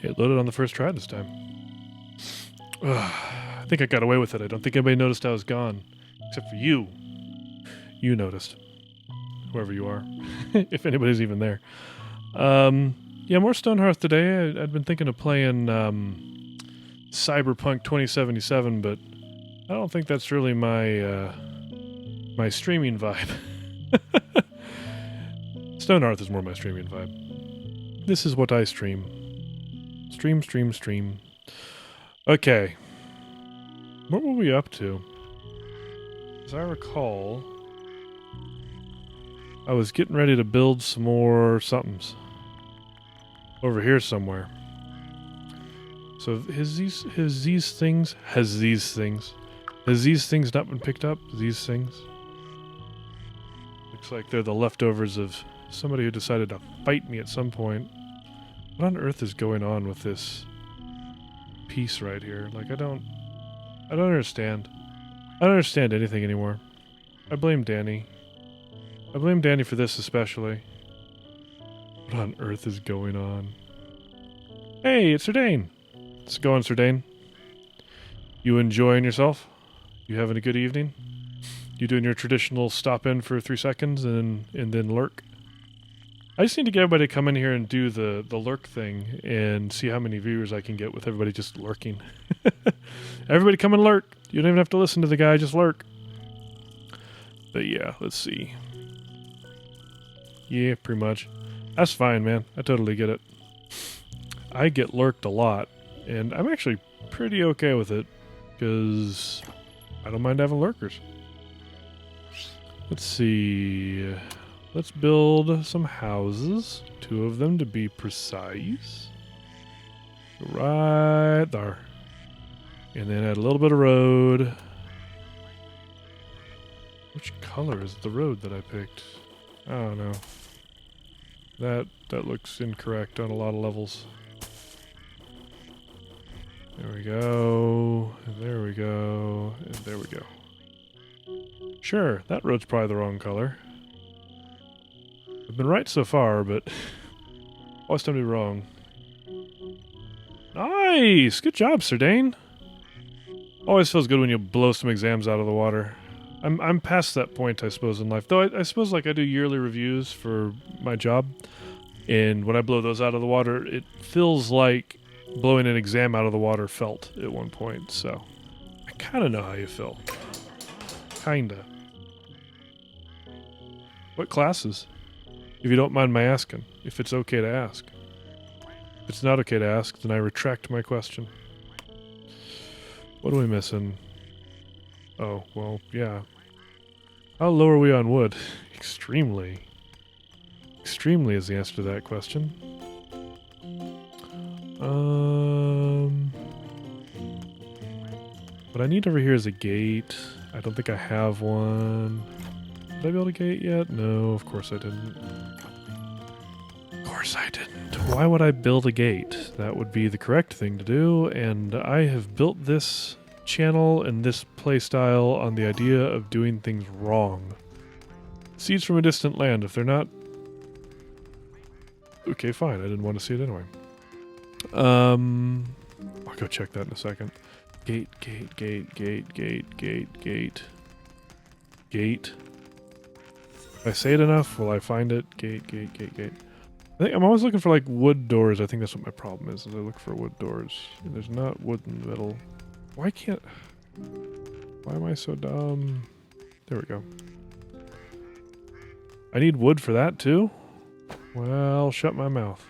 It loaded on the first try this time. Ugh, I think I got away with it. I don't think anybody noticed I was gone. Except for you. You noticed. Whoever you are. If anybody's even there. Yeah, more Stonehearth today. I'd been thinking of playing Cyberpunk 2077, but I don't think that's really my my streaming vibe. Stonehearth is more my streaming vibe. This is what I stream. Stream. Okay. What were we up to? As I recall, I was getting ready to build some more somethings. Over here somewhere. So has these things not been picked up? These things? Looks like they're the leftovers of somebody who decided to fight me at some point. What on earth is going on with this piece right here? Like I don't understand. I don't understand anything anymore. I blame Danny. I blame Danny for this especially. What on earth is going on? Hey, it's Serdane. How's it going, Serdane? You enjoying yourself? You having a good evening? You doing your traditional stop in for 3 seconds and then lurk? I just need to get everybody to come in here and do the lurk thing and see how many viewers I can get with everybody just lurking. Everybody come and lurk. You don't even have to listen to the guy, just lurk. But yeah, let's see. Yeah, pretty much. That's fine, man. I totally get it. I get lurked a lot, and I'm actually pretty okay with it, because I don't mind having lurkers. Let's see. Let's build some houses. 2 of them to be precise. Right there. And then add a little bit of road. Which color is the road that I picked? I don't know. That looks incorrect on a lot of levels. There we go. And there we go. And there we go. Sure, that road's probably the wrong color. I've been right so far, but always time to be wrong. Nice! Good job, Serdane. Always feels good when you blow some exams out of the water. I'm past that point, I suppose, in life. Though I suppose like I do yearly reviews for my job, and when I blow those out of the water, it feels like blowing an exam out of the water felt at one point. So I kind of know how you feel. Kinda. What classes? If you don't mind my asking, if it's okay to ask. If it's not okay to ask, then I retract my question. What are we missing? Oh, well, yeah. How low are we on wood? Extremely. Extremely is the answer to that question. What I need over here is a gate. I don't think I have one. Did I build a gate yet? No, of course I didn't. Of course I didn't. Why would I build a gate? That would be the correct thing to do, and I have built this channel and this playstyle on the idea of doing things wrong. Seeds from a distant land, if they're not... Okay, fine, I didn't want to see it anyway. I'll go check that in a second. Gate. If I say it enough, will I find it? Gate. I think I'm always looking for like wood doors. I think that's what my problem is I look for wood doors. And there's not wood in the middle. Why am I so dumb? There we go. I need wood for that too? Well, shut my mouth.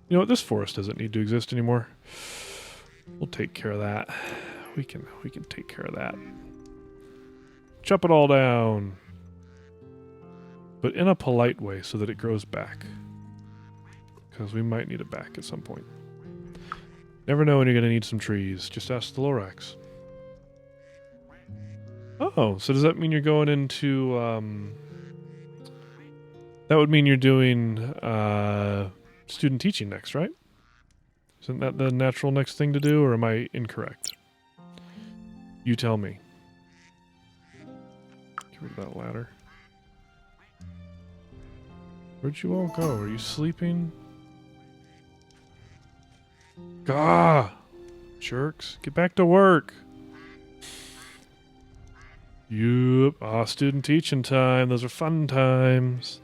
You know what? This forest doesn't need to exist anymore. We'll take care of that. We can take care of that. Chop it all down. But in a polite way so that it grows back. Because we might need it back at some point. Never know when you're going to need some trees. Just ask the Lorax. Oh, so does that mean you're going into... That would mean you're doing student teaching next, right? Isn't that the natural next thing to do, or am I incorrect? You tell me. Get rid of that ladder. Where'd you all go? Are you sleeping? Gah! Jerks. Get back to work. Yup. Ah, student teaching time. Those are fun times.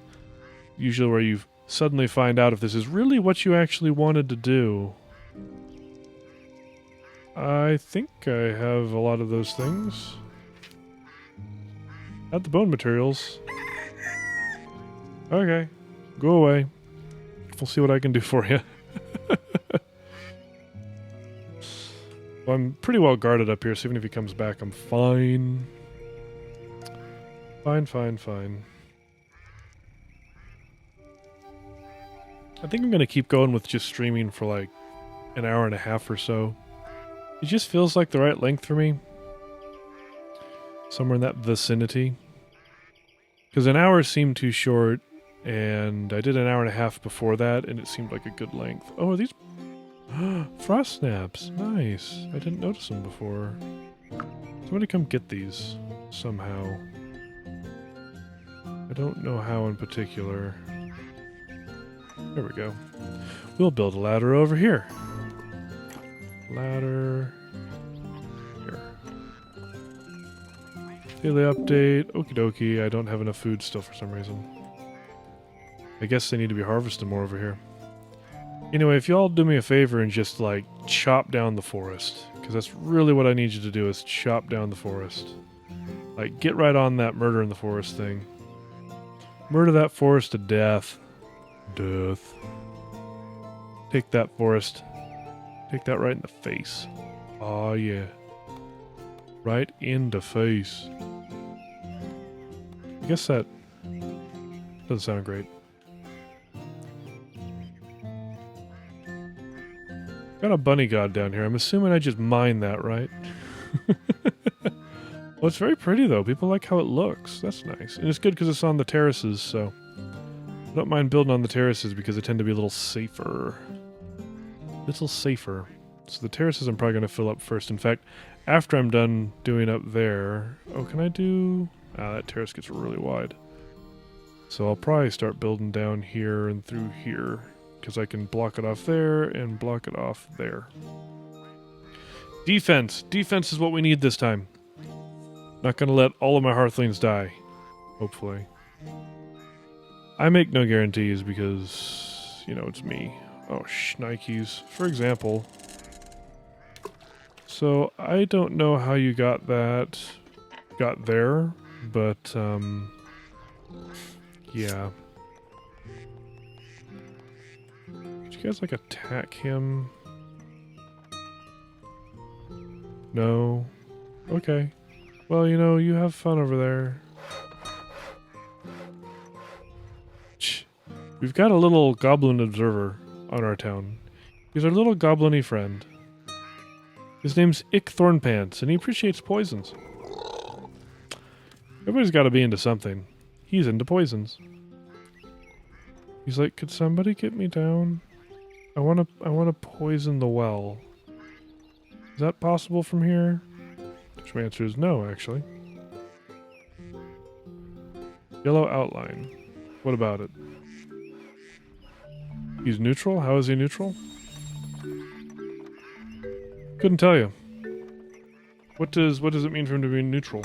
Usually where you suddenly find out if this is really what you actually wanted to do. I think I have a lot of those things. Add the bone materials. Okay. Go away. We'll see what I can do for you. Well, I'm pretty well guarded up here, so even if he comes back, I'm fine. Fine. I think I'm going to keep going with just streaming for like an hour and a half or so. It just feels like the right length for me. Somewhere in that vicinity. Because an hour seemed too short, and I did an hour and a half before that, and it seemed like a good length. Oh, are these... Frost snaps. Nice. I didn't notice them before. Somebody come get these somehow. I don't know how in particular. There we go. We'll build a ladder over here. Ladder. Here. Daily update. Okie dokie. I don't have enough food still for some reason. I guess they need to be harvested more over here. Anyway, if y'all do me a favor and just, like, chop down the forest. Because that's really what I need you to do, is chop down the forest. Like, get right on that murder in the forest thing. Murder that forest to death. Death. Take that forest. Take that right in the face. Aw, yeah. Right in the face. I guess that doesn't sound great. Got a bunny god down here. I'm assuming I just mined that, right? Well, it's very pretty, though. People like how it looks. That's nice. And it's good because it's on the terraces, so... I don't mind building on the terraces because they tend to be a little safer. Little safer. So the terraces I'm probably going to fill up first. In fact, after I'm done doing up there... Oh, can I do... Ah, that terrace gets really wide. So I'll probably start building down here and through here. Because I can block it off there and block it off there. Defense! Defense is what we need this time. Not going to let all of my hearthlings die. Hopefully. I make no guarantees because, you know, it's me. Oh, shnikes. For example. So, I don't know how you got that. Got there. But, yeah. Did you guys, like, attack him? No? Okay. Well, you know, you have fun over there. We've got a little goblin observer on our town. He's our little goblin-y friend. His name's Ick Thornpants, and he appreciates poisons. Everybody's got to be into something. He's into poisons. He's like, could somebody get me down? I want to poison the well. Is that possible from here? Which my answer is no, actually. Yellow outline. What about it? He's neutral? How is he neutral? Couldn't tell you. What does it mean for him to be neutral?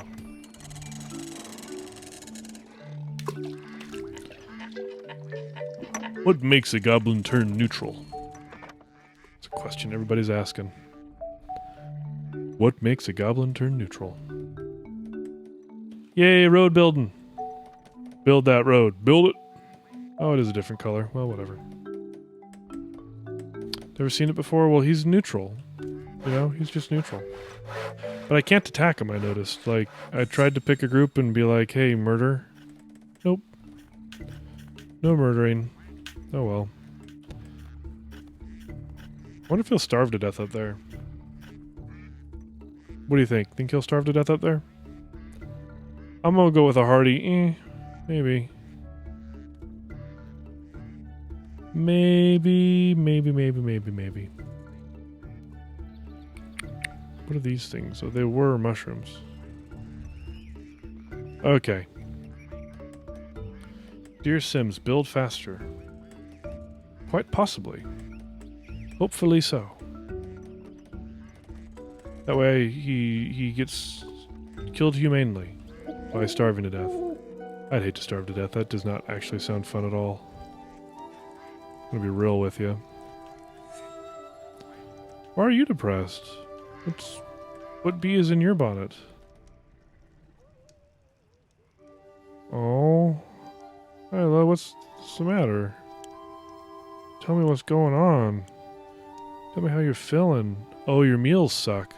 What makes a goblin turn neutral? It's a question everybody's asking. What makes a goblin turn neutral? Yay, road building! Build that road. Build it! Oh, it is a different color. Well, whatever. Never seen it before? Well, he's neutral. You know, he's just neutral. But I can't attack him, I noticed. Like, I tried to pick a group and be like, hey, murder. Nope. No murdering. Oh well. I wonder if he'll starve to death up there. What do you think? Think he'll starve to death up there? I'm gonna go with a hearty maybe. Maybe. What are these things? Oh, they were mushrooms. Okay. Dear Sims, build faster. Quite possibly. Hopefully so. That way he gets killed humanely by starving to death. I'd hate to starve to death. That does not actually sound fun at all. I'm gonna be real with you. Why are you depressed? What bee is in your bonnet? Oh. Hello, what's the matter? Tell me what's going on. Tell me how you're feeling. Oh, your meals suck.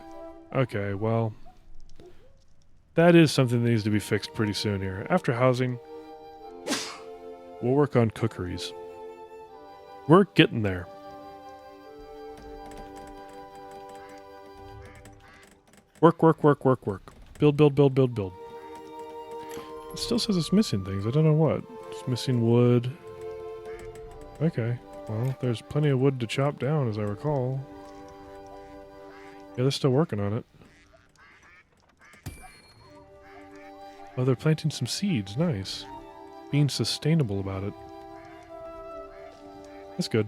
Okay, well, that is something that needs to be fixed pretty soon here. After housing, we'll work on cookeries. We're getting there. Work. Build. It still says it's missing things. I don't know what. It's missing wood. Okay. Well, there's plenty of wood to chop down, as I recall. Yeah, they're still working on it. Oh, they're planting some seeds. Nice. Being sustainable about it. That's good.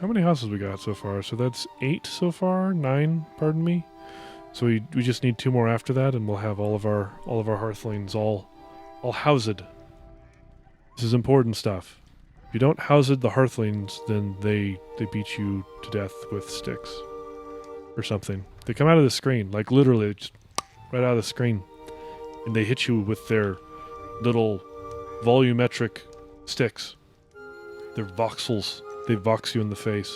How many houses we got so far? So that's 8 so far? 9, pardon me. So we just need 2 more after that, and we'll have all of our hearthlings all housed. This is important stuff. If you don't house the hearthlings, then they beat you to death with sticks or something. They come out of the screen, like literally just right out of the screen, and they hit you with their little volumetric sticks. They're voxels. They vox you in the face.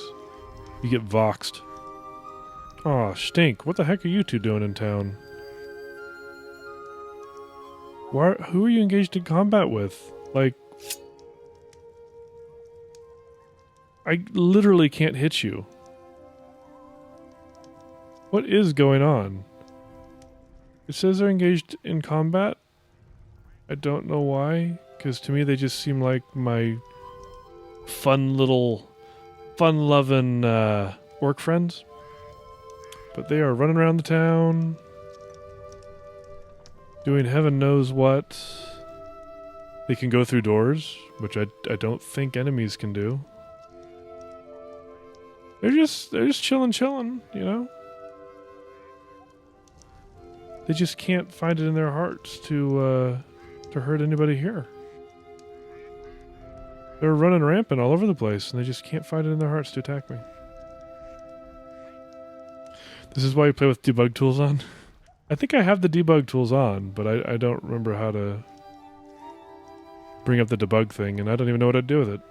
You get voxed. Aw, stink. What the heck are you two doing in town? Who are you engaged in combat with? Like, I literally can't hit you. What is going on? It says they're engaged in combat. I don't know why, because to me they just seem like my fun-loving orc friends. But they are running around the town, doing heaven knows what. They can go through doors, which I don't think enemies can do. They're just chilling, you know? They just can't find it in their hearts to hurt anybody here. They're running rampant all over the place, and they just can't find it in their hearts to attack me. This is why you play with debug tools on? I think I have the debug tools on, but I don't remember how to bring up the debug thing, and I don't even know what I'd do with it.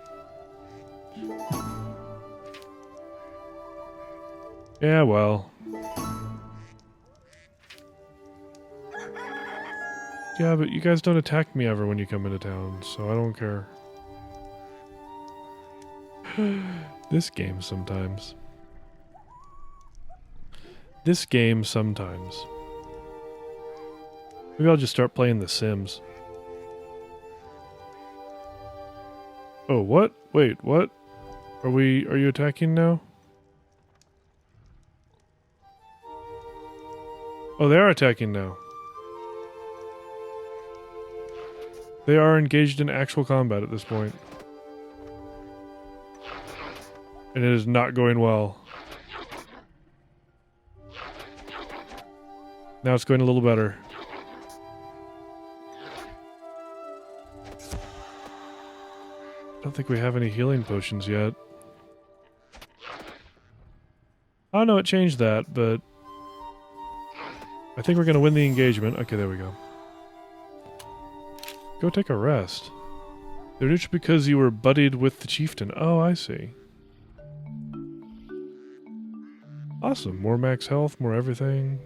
Yeah, well. Yeah, but you guys don't attack me ever when you come into town, so I don't care. This game sometimes. Maybe I'll just start playing The Sims. Oh, what? Wait, what? Are you attacking now? Oh, they are attacking now. They are engaged in actual combat at this point. And it is not going well. Now it's going a little better. I don't think we have any healing potions yet. Oh no, it changed that, but I think we're going to win the engagement. Okay, there we go. Go take a rest. They're neutral because you were buddied with the chieftain. Oh, I see. Awesome. More max health, more everything.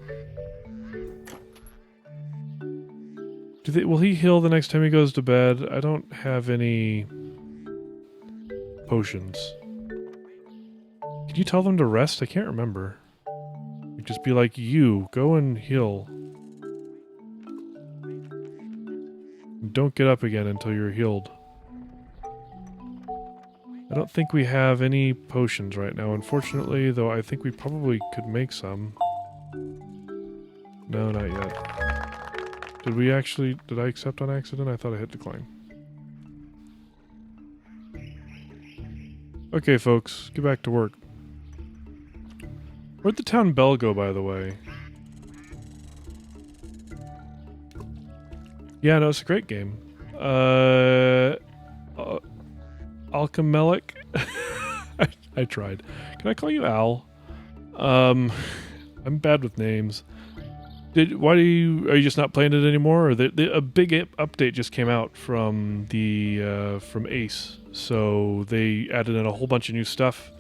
Will he heal the next time he goes to bed? I don't have any potions. Can you tell them to rest? I can't remember. You'd just be like, you, go and heal. Don't get up again until you're healed. I don't think we have any potions right now, unfortunately, though I think we probably could make some. No, not yet. Did I accept on accident? I thought I hit decline. Okay, folks, get back to work. Where'd the town bell go, by the way? Yeah, no, it's a great game. Alchemelic? I tried. Can I call you Al? I'm bad with names. Are you just not playing it anymore? Or a big update just came out from from Ace, so they added in a whole bunch of new stuff.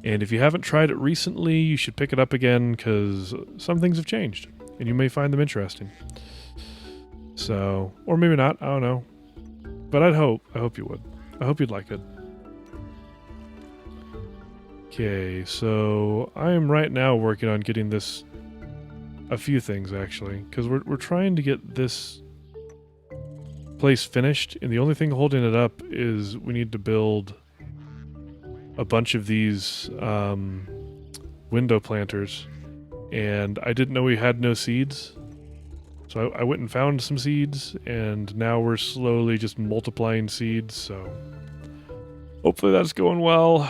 And if you haven't tried it recently, you should pick it up again because some things have changed, and you may find them interesting. So, or maybe not. I don't know, but I hope you would. I hope you'd like it. Okay, so I am right now working on getting this. A few things actually, because we're trying to get this place finished, and the only thing holding it up is we need to build a bunch of these window planters, and I didn't know we had no seeds, so I went and found some seeds, and now we're slowly just multiplying seeds. So hopefully that's going well.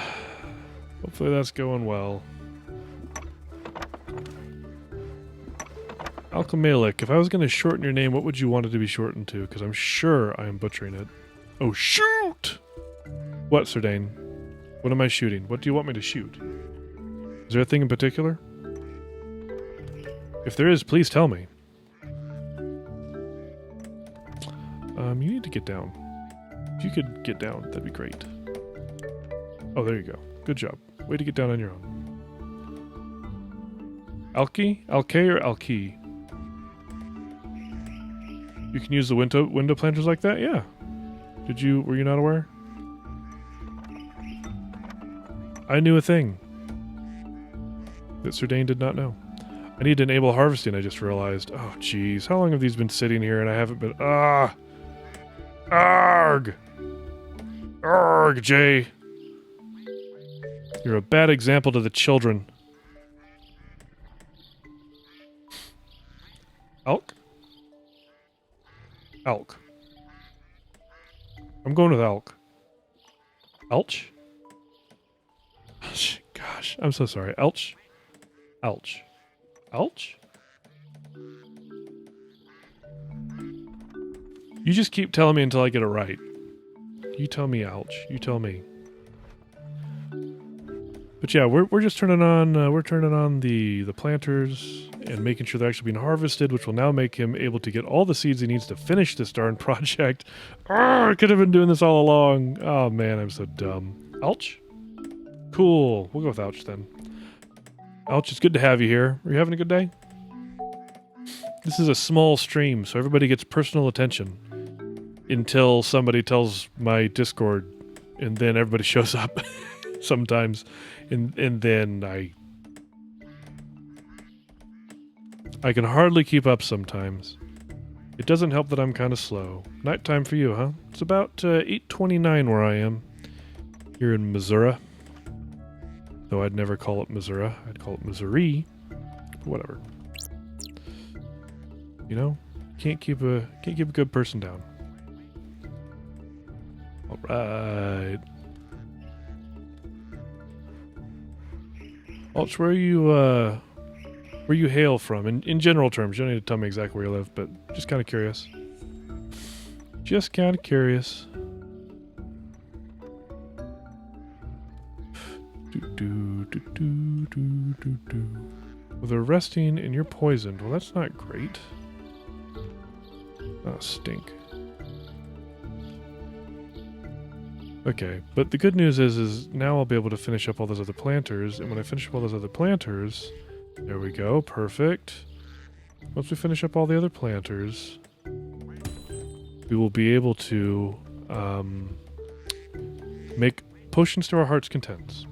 Hopefully that's going well. Alchemelic, if I was going to shorten your name, what would you want it to be shortened to? Because I'm sure I am butchering it. Oh, shoot! What, Sardane? What am I shooting? What do you want me to shoot? Is there a thing in particular? If there is, please tell me. You need to get down. If you could get down, that'd be great. Oh, there you go. Good job. Way to get down on your own. Alki? Alke or Alki? You can use the window planters like that? Yeah. Were you not aware? I knew a thing that Sardane did not know. I need to enable harvesting, I just realized. Oh, jeez. How long have these been sitting here and I haven't been... Arg! Arg, Jay! You're a bad example to the children. Elk? Elk. I'm going with elk. Elch? Gosh, I'm so sorry. Elch? Elch. Elch? You just keep telling me until I get it right. You tell me ouch. You tell me. But yeah, we're just turning on the planters and making sure they're actually being harvested, which will now make him able to get all the seeds he needs to finish this darn project. I could have been doing this all along. Oh man, I'm so dumb. Ouch? Cool. We'll go with ouch then. Ouch, it's good to have you here. Are you having a good day? This is a small stream, so everybody gets personal attention until somebody tells my Discord, and then everybody shows up sometimes, and then I can hardly keep up sometimes. It doesn't help that I'm kind of slow. Nighttime for you, huh? It's about 8:29 where I am, here in Missouri. Though I'd never call it Missouri. I'd call it Missouri. But whatever. You know, can't keep a good person down. All right. Alch, where you hail from? In general terms, you don't need to tell me exactly where you live, but just kind of curious. Just kind of curious. Well, they're resting and you're poisoned. Well, that's not great. Oh, stink. Okay, but the good news is now I'll be able to finish up all those other planters, and when I finish up all those other planters, there we go, perfect. Once we finish up all the other planters, we will be able to make potions to our heart's contents.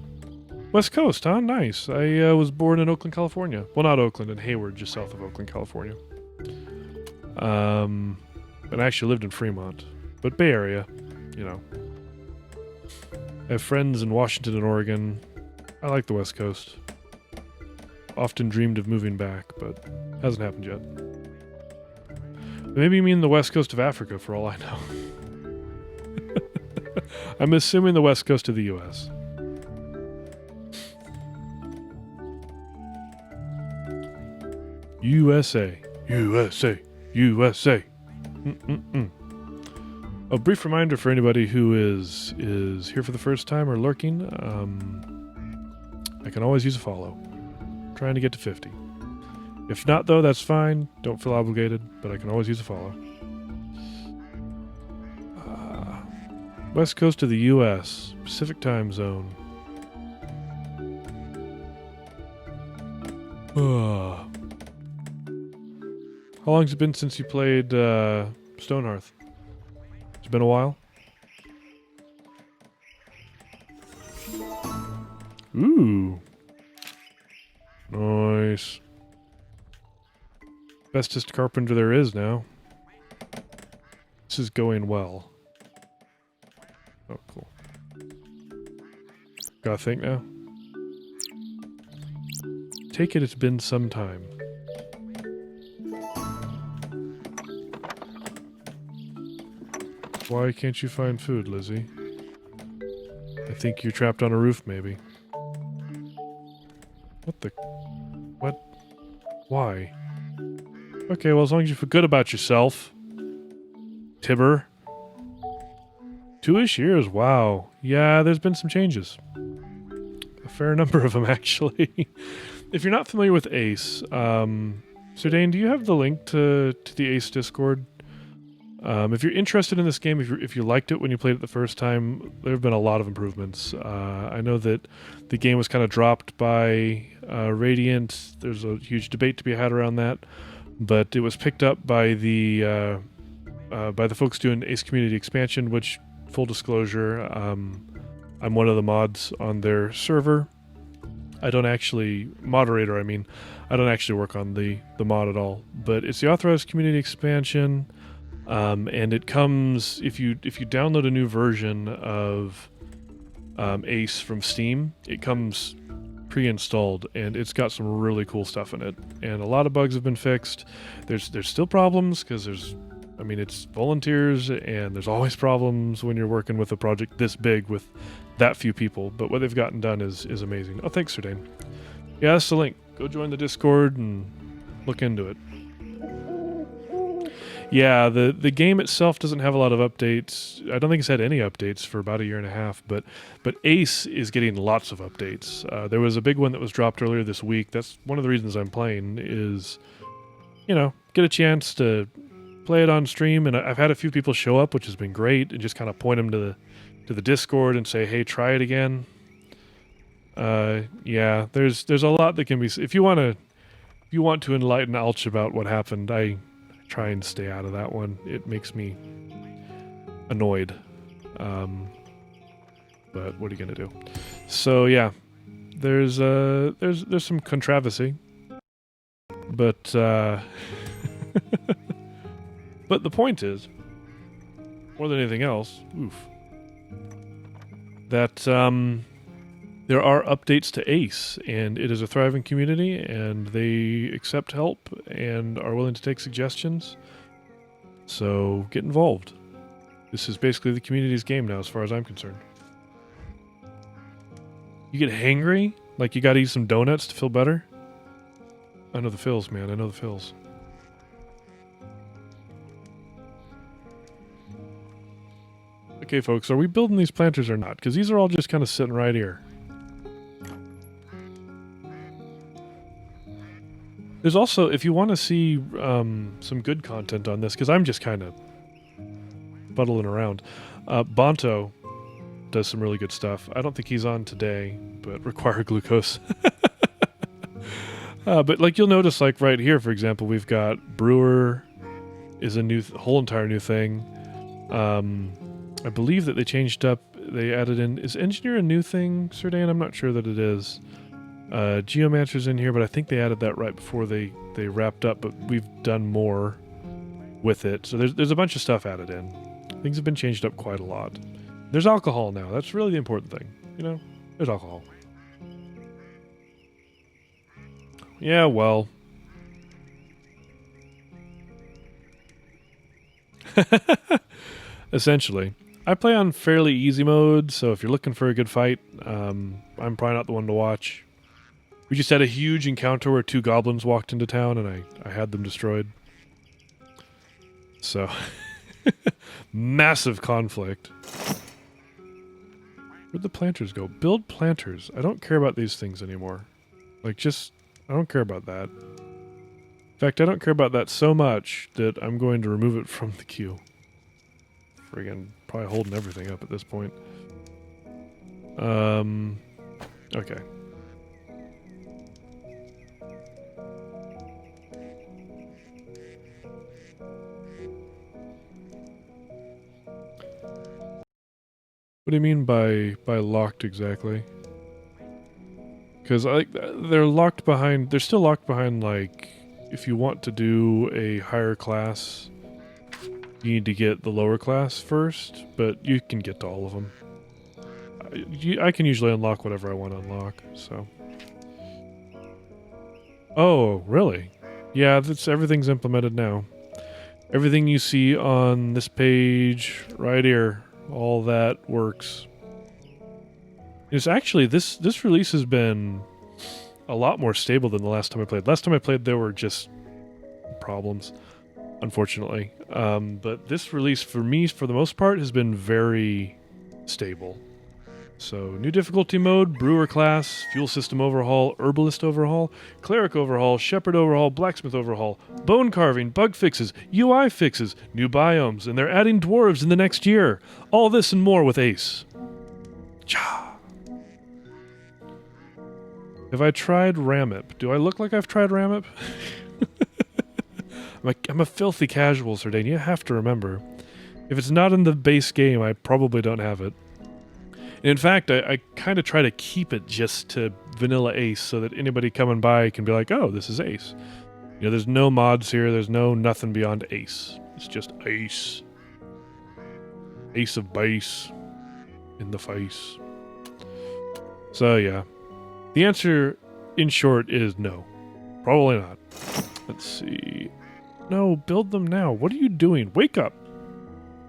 West Coast, huh? Nice. I was born in Oakland, California. Well, not Oakland, in Hayward, just south of Oakland, California. And I actually lived in Fremont, but Bay Area, you know. I have friends in Washington and Oregon. I like the West Coast. Often dreamed of moving back, but Hasn't happened yet. Maybe you mean the west coast of Africa, for all I know. I'm assuming the west coast of the U.S. USA. USA. USA. A brief reminder for anybody who is here for the first time or lurking. I can always use a follow. I'm trying to get to 50. If not, though, that's fine. Don't feel obligated, but I can always use a follow. West coast of the U.S. Pacific time zone. How long has it been since you played Stonehearth? It's been a while? Ooh. Nice. Bestest carpenter there is now. This is going well. Oh, cool. Gotta think now. Take it, it's been some time. Why can't you find food, Lizzie? I think you're trapped on a roof, maybe. What the... What? Why? Okay, well, as long as you feel good about yourself. Tibber. 2-ish years, wow. Yeah, there's been some changes. A fair number of them, actually. If you're not familiar with Ace, Sardane, do you have the link to the Ace Discord? If you're interested in this game, if you liked it when you played it the first time, there have been a lot of improvements. I know that the game was kind of dropped by Radiant. There's a huge debate to be had around that, but it was picked up by the folks doing Ace Community Expansion, which, full disclosure, I'm one of the mods on their server. I don't actually work on the mod at all, but it's the authorized community expansion. And it comes if you download a new version of Ace from Steam, it comes pre-installed, and it's got some really cool stuff in it. And a lot of bugs have been fixed. There's still problems because it's volunteers, and there's always problems when you're working with a project this big with that few people. But what they've gotten done is amazing. Oh, thanks, Sardane. Yeah, that's the link. Go join the Discord and look into it. Yeah, the game itself doesn't have a lot of updates. I don't think it's had any updates for about a year and a half, but Ace is getting lots of updates. There was a big one that was dropped earlier this week. That's one of the reasons I'm playing is, get a chance to play it on stream, and I've had a few people show up, which has been great, and just kind of point them to the Discord and say, hey, try it again. Yeah, there's a lot that can be... If you want to enlighten Alch about what happened, I try and stay out of that one. It makes me annoyed. But what are you gonna do? So yeah, there's some controversy, but but the point is, more than anything else, that there are updates to Ace, and it is a thriving community, and they accept help and are willing to take suggestions. So get involved. This is basically the community's game now, as far as I'm concerned. You get hangry? Like you gotta eat some donuts to feel better? I know the feels, man. I know the feels. Okay, folks, are we building these planters or not? Because these are all just kind of sitting right here. There's also, if you want to see some good content on this, because I'm just kind of buttling around, Bonto does some really good stuff. I don't think he's on today, but require glucose. But like you'll notice, like right here, for example, we've got Brewer is a whole entire new thing. I believe that they changed up, they added in, is Engineer a new thing, Sardane? I'm not sure that it is. Geomancer's in here, but I think they added that right before they wrapped up, but we've done more with it. So there's a bunch of stuff added in. Things have been changed up quite a lot. There's alcohol now. That's really the important thing. There's alcohol. Yeah, well. Essentially. I play on fairly easy mode, so if you're looking for a good fight, I'm probably not the one to watch. We just had a huge encounter where 2 goblins walked into town, and I had them destroyed. So, massive conflict. Where'd the planters go? Build planters. I don't care about these things anymore. Like, just, I don't care about that. In fact, I don't care about that so much that I'm going to remove it from the queue. Friggin' probably holding everything up at this point. Okay. What do you mean by locked exactly? Because they're locked behind. They're still locked behind. Like, if you want to do a higher class, you need to get the lower class first. But you can get to all of them. I can usually unlock whatever I want to unlock. So. Oh, really? Yeah, everything's implemented now. Everything you see on this page right here, all that works. It's actually, this release has been a lot more stable than the last time I played. Last time I played, there were just problems, unfortunately. But this release, for me, for the most part, has been very stable. So, new difficulty mode, brewer class, fuel system overhaul, herbalist overhaul, cleric overhaul, shepherd overhaul, blacksmith overhaul, bone carving, bug fixes, UI fixes, new biomes, and they're adding dwarves in the next year. All this and more with Ace. Cha! Have I tried Ramip? Do I look like I've tried Ramip? I'm a filthy casual, Sardane. You have to remember. If it's not in the base game, I probably don't have it. In fact, I kind of try to keep it just to vanilla Ace so that anybody coming by can be like, oh, this is Ace. You know, there's no mods here. There's nothing beyond Ace. It's just Ace. Ace of base. In the face. So, yeah. The answer, in short, is no. Probably not. Let's see. No, build them now. What are you doing? Wake up.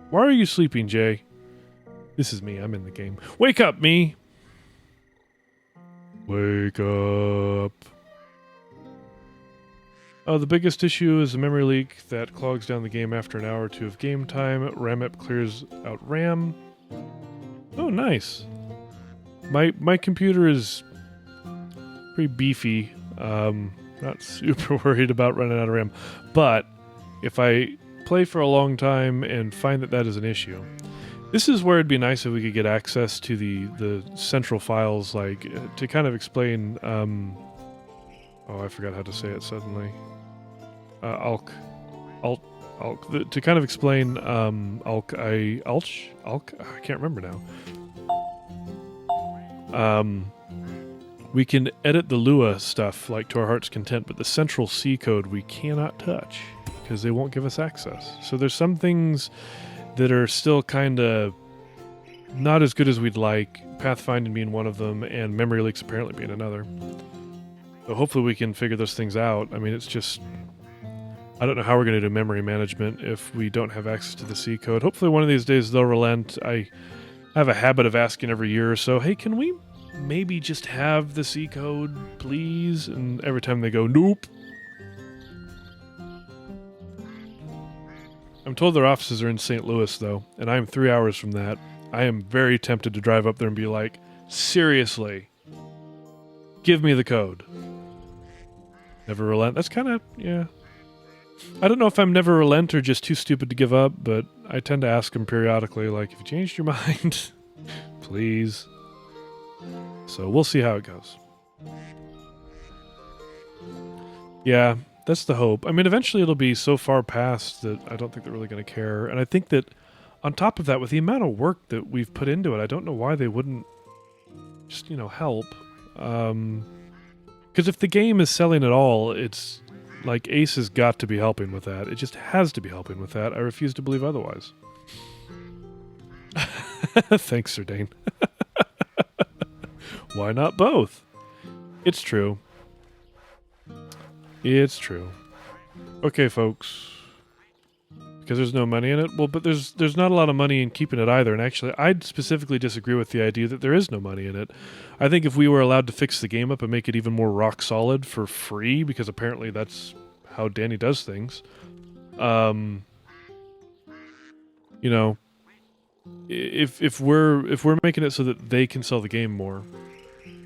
Why are you sleeping, Jay? This is me. I'm in the game. Wake up, me! Wake up. Oh, the biggest issue is a memory leak that clogs down the game after an hour or 2 of game time. Ramip clears out RAM. Oh, nice. My computer is pretty beefy. Not super worried about running out of RAM. But if I play for a long time and find that is an issue, this is where it'd be nice if we could get access to the central files, like, to kind of explain, oh, I forgot how to say it suddenly. To kind of explain, I can't remember now. We can edit the Lua stuff, like, to our heart's content, but the central C code we cannot touch, because they won't give us access. So there's some things that are still kind of not as good as we'd like, pathfinding being one of them, and memory leaks apparently being another. So hopefully we can figure those things out. I mean, it's just, I don't know how we're going to do memory management if we don't have access to the C code. Hopefully one of these days they'll relent. I have a habit of asking every year or so, hey, can we maybe just have the C code, please? And every time they go, nope. I'm told their offices are in St. Louis, though, and I'm 3 hours from that. I am very tempted to drive up there and be like, seriously, give me the code. Never relent. That's kind of, yeah. I don't know if I'm never relent or just too stupid to give up, but I tend to ask them periodically, like, if you changed your mind, please. So we'll see how it goes. Yeah. That's the hope. I mean, eventually it'll be so far past that I don't think they're really going to care. And I think that on top of that, with the amount of work that we've put into it, I don't know why they wouldn't just, help. Because if the game is selling at all, it's like Ace has got to be helping with that. It just has to be helping with that. I refuse to believe otherwise. Thanks, Sardane. Why not both? It's true. It's true. Okay, folks. Because there's no money in it? Well, but there's not a lot of money in keeping it either. And actually, I'd specifically disagree with the idea that there is no money in it. I think if we were allowed to fix the game up and make it even more rock solid for free, because apparently that's how Danny does things, you know, if we're making it so that they can sell the game more,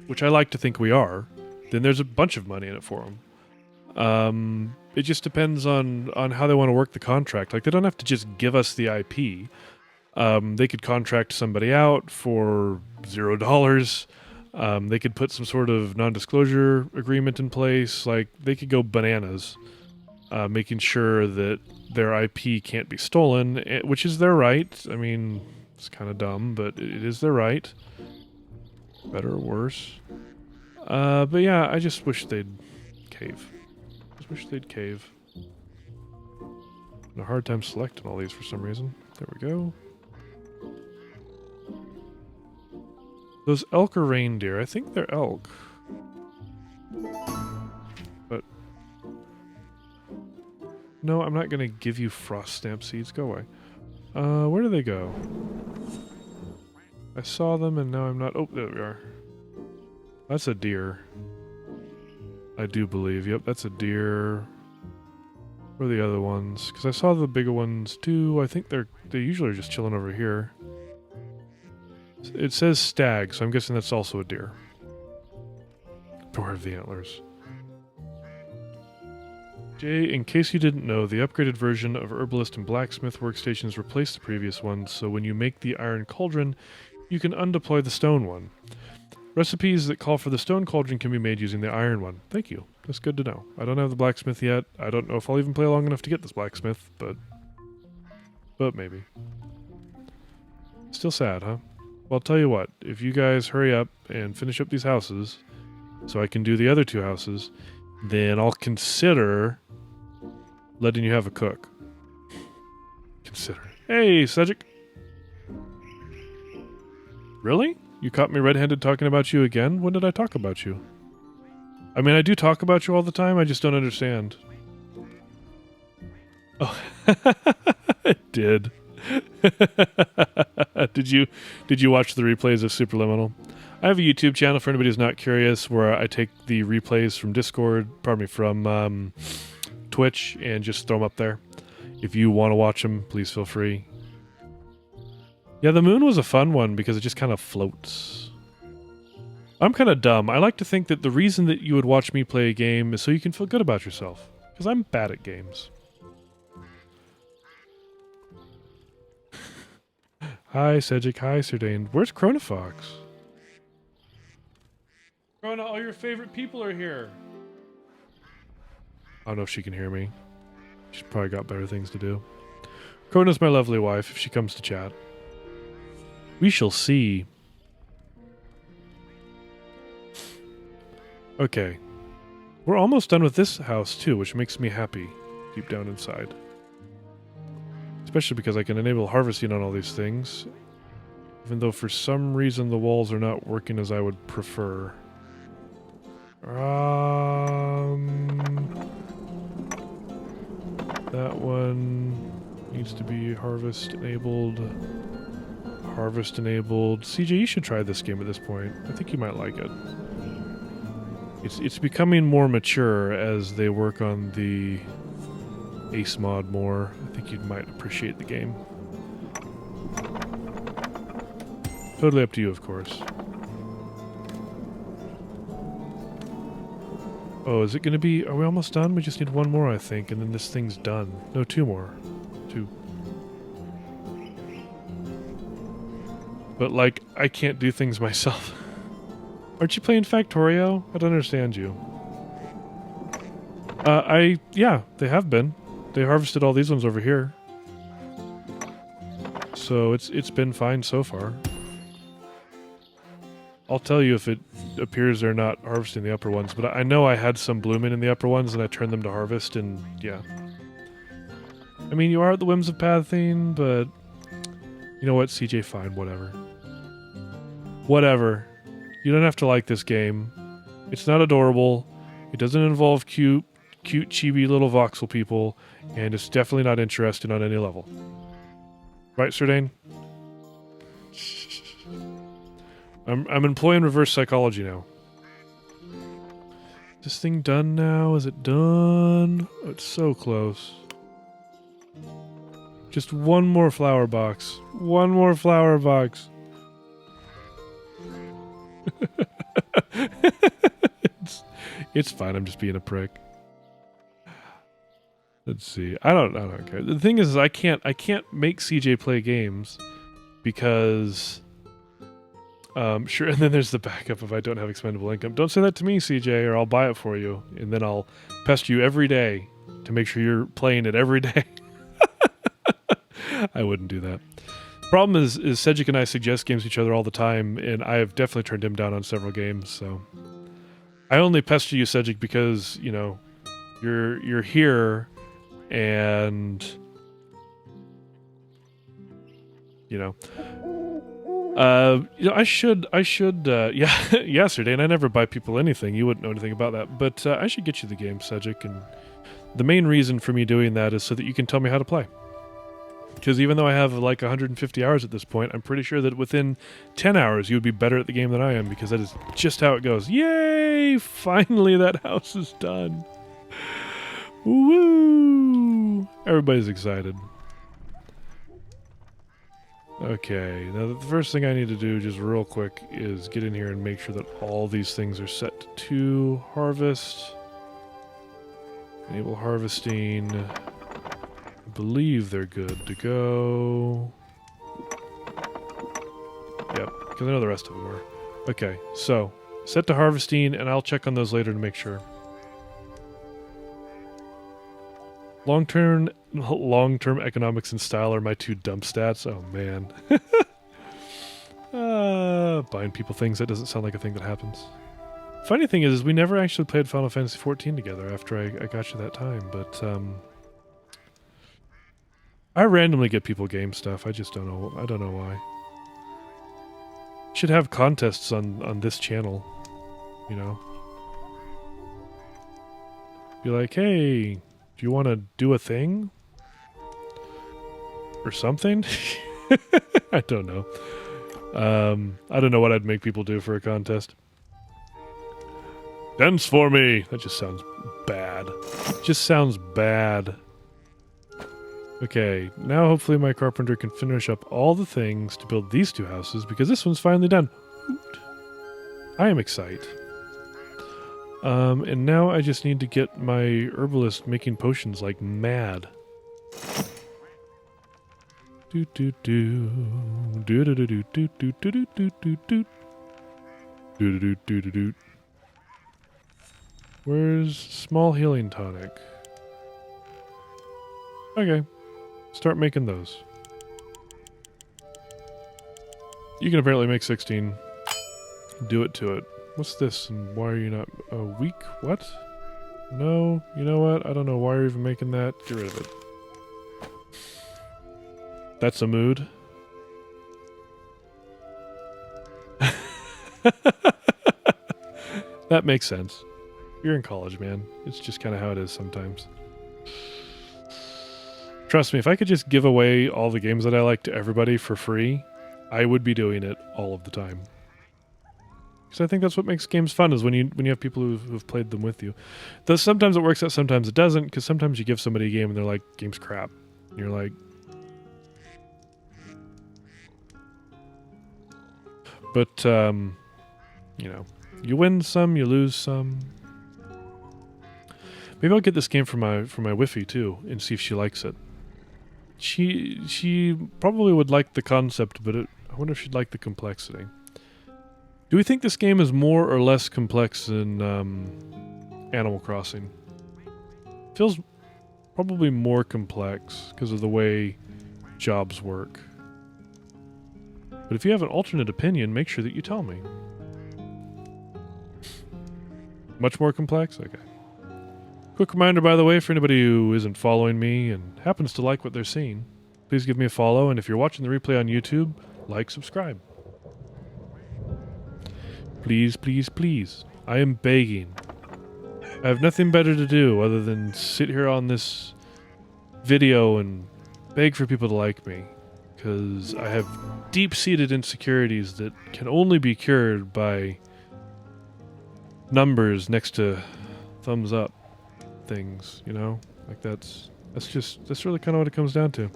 which I like to think we are, then there's a bunch of money in it for them. It just depends on how they want to work the contract. Like, they don't have to just give us the IP. They could contract somebody out for $0. They could put some sort of non-disclosure agreement in place. Like, they could go bananas, making sure that their IP can't be stolen, which is their right. I mean, it's kind of dumb, but it is their right. Better or worse. But yeah, I just wish they'd cave. Wish they'd cave. Having a hard time selecting all these for some reason. There we go. Those elk are reindeer. I think they're elk. But no, I'm not gonna give you frost stamp seeds. Go away. Where do they go? I saw them and now I'm not. Oh, there we are. That's a deer. I do believe. Yep, that's a deer. Where are the other ones? Because I saw the bigger ones too. I think they usually are just chilling over here. It says stag, so I'm guessing that's also a deer. Beware of the antlers. Jay, in case you didn't know, the upgraded version of Herbalist and Blacksmith workstations replaced the previous ones, so when you make the Iron Cauldron, you can undeploy the stone one. Recipes that call for the stone cauldron can be made using the iron one. Thank you. That's good to know. I don't have the blacksmith yet. I don't know if I'll even play long enough to get this blacksmith, but maybe. Still sad, huh? Well, I'll tell you what. If you guys hurry up and finish up these houses, so I can do the other 2 houses, then I'll consider letting you have a cook. Consider. Hey, Cedric. Really? You caught me red-handed talking about you again? When did I talk about you? I mean, I do talk about you all the time, I just don't understand. Oh, it did. Did you watch the replays of Superliminal? I have a YouTube channel for anybody who's not curious where I take the replays from Discord, from Twitch, and just throw them up there. If you want to watch them, please feel free. Yeah, the moon was a fun one because it just kind of floats. I'm kind of dumb. I like to think that the reason that you would watch me play a game is so you can feel good about yourself. Because I'm bad at games. Hi, Cedric. Hi, Serdane. Where's Chronofox? Chrono, all your favorite people are here. I don't know if she can hear me. She's probably got better things to do. Chrono's my lovely wife if she comes to chat. We shall see. Okay. We're almost done with this house, too, which makes me happy deep down inside. Especially because I can enable harvesting on all these things. Even though for some reason the walls are not working as I would prefer. That one needs to be harvest enabled. Harvest enabled. CJ, you should try this game at this point. I think you might like it. It's becoming more mature as they work on the Ace mod more. I think you might appreciate the game. Totally up to you, of course. Oh, is it going to be... Are we almost done? We just need one more, I think, and then this thing's done. No, 2 more. 2. But, like, I can't do things myself. Aren't you playing Factorio? I don't understand you. Yeah, they have been. They harvested all these ones over here. So it's been fine so far. I'll tell you if it appears they're not harvesting the upper ones, but I know I had some blooming in the upper ones and I turned them to harvest, and yeah. I mean, you are at the whims of pathing, but you know what, CJ, fine, whatever. Whatever. You don't have to like this game. It's not adorable. It doesn't involve cute cute, chibi little voxel people, and it's definitely not interested on any level. Right, Sardane? I'm employing reverse psychology now. Is this thing done now? Is it done? Oh, it's so close. Just one more flower box. One more flower box. It's fine. I'm just being a prick. Let's see. I don't care. The thing is I can't make CJ play games because sure, and then there's the backup if I don't have expendable income. Don't say that to me, CJ, or I'll buy it for you, and then I'll pest you every day to make sure you're playing it every day. I wouldn't do that. Problem is Cedric and I suggest games to each other all the time, and I have definitely turned him down on several games, so I only pester you, Cedric, because, you know, you're here, and you know, I should, yeah, yesterday, and I never buy people anything. You wouldn't know anything about that, but I should get you the game, Cedric, and the main reason for me doing that is so that you can tell me how to play. Because even though I have like 150 hours at this point, I'm pretty sure that within 10 hours you would be better at the game than I am, because that is just how it goes. Yay! Finally that house is done. Woo! Everybody's excited. Okay, now the first thing I need to do just real quick is get in here and make sure that all these things are set to harvest. Enable harvesting. I believe they're good to go. Yep, because I know the rest of them are. Okay, so set to harvesting, and I'll check on those later to make sure. Long-term economics and style are my two dump stats. Oh, man. Buying people things, that doesn't sound like a thing that happens. Funny thing is we never actually played Final Fantasy XIV together after I got you that time, but I randomly get people game stuff. I just don't know. I don't know why. Should have contests on this channel, you know. Be like, hey, do you want to do a thing? Or something? I don't know. I don't know what I'd make people do for a contest. Dance for me! That just sounds bad. Just sounds bad. Okay, now hopefully my carpenter can finish up all the things to build these two houses, because this one's finally done. I am excited. And now I just need to get my herbalist making potions like mad. Do do do do do do do do do do do do do do do do do do. Where's small healing tonic? Okay, start making those. You can apparently make 16. Do it to it. What's this? And why are you not weak? What? No, you know what? I don't know why you're even making that. Get rid of it. That's a mood. That makes sense. You're in college, man. It's just kind of how it is sometimes. Trust me, if I could just give away all the games that I like to everybody for free, I would be doing it all of the time. Because I think that's what makes games fun, is when you have people who've played them with you. Though sometimes it works out, sometimes it doesn't, because sometimes you give somebody a game and they're like, game's crap. And you're like... But, you know, you win some, you lose some. Maybe I'll get this game for my Wi-Fi too, and see if she likes it. She probably would like the concept, but I wonder if she'd like the complexity. Do we think this game is more or less complex than Animal Crossing? Feels probably more complex because of the way jobs work. But if you have an alternate opinion, make sure that you tell me. Much more complex? Okay. Quick reminder, by the way, for anybody who isn't following me and happens to like what they're seeing, please give me a follow, and if you're watching the replay on YouTube, like, subscribe. Please, please, please. I am begging. I have nothing better to do other than sit here on this video and beg for people to like me. Because I have deep-seated insecurities that can only be cured by numbers next to thumbs up things, you know? Like that's really kind of what it comes down to.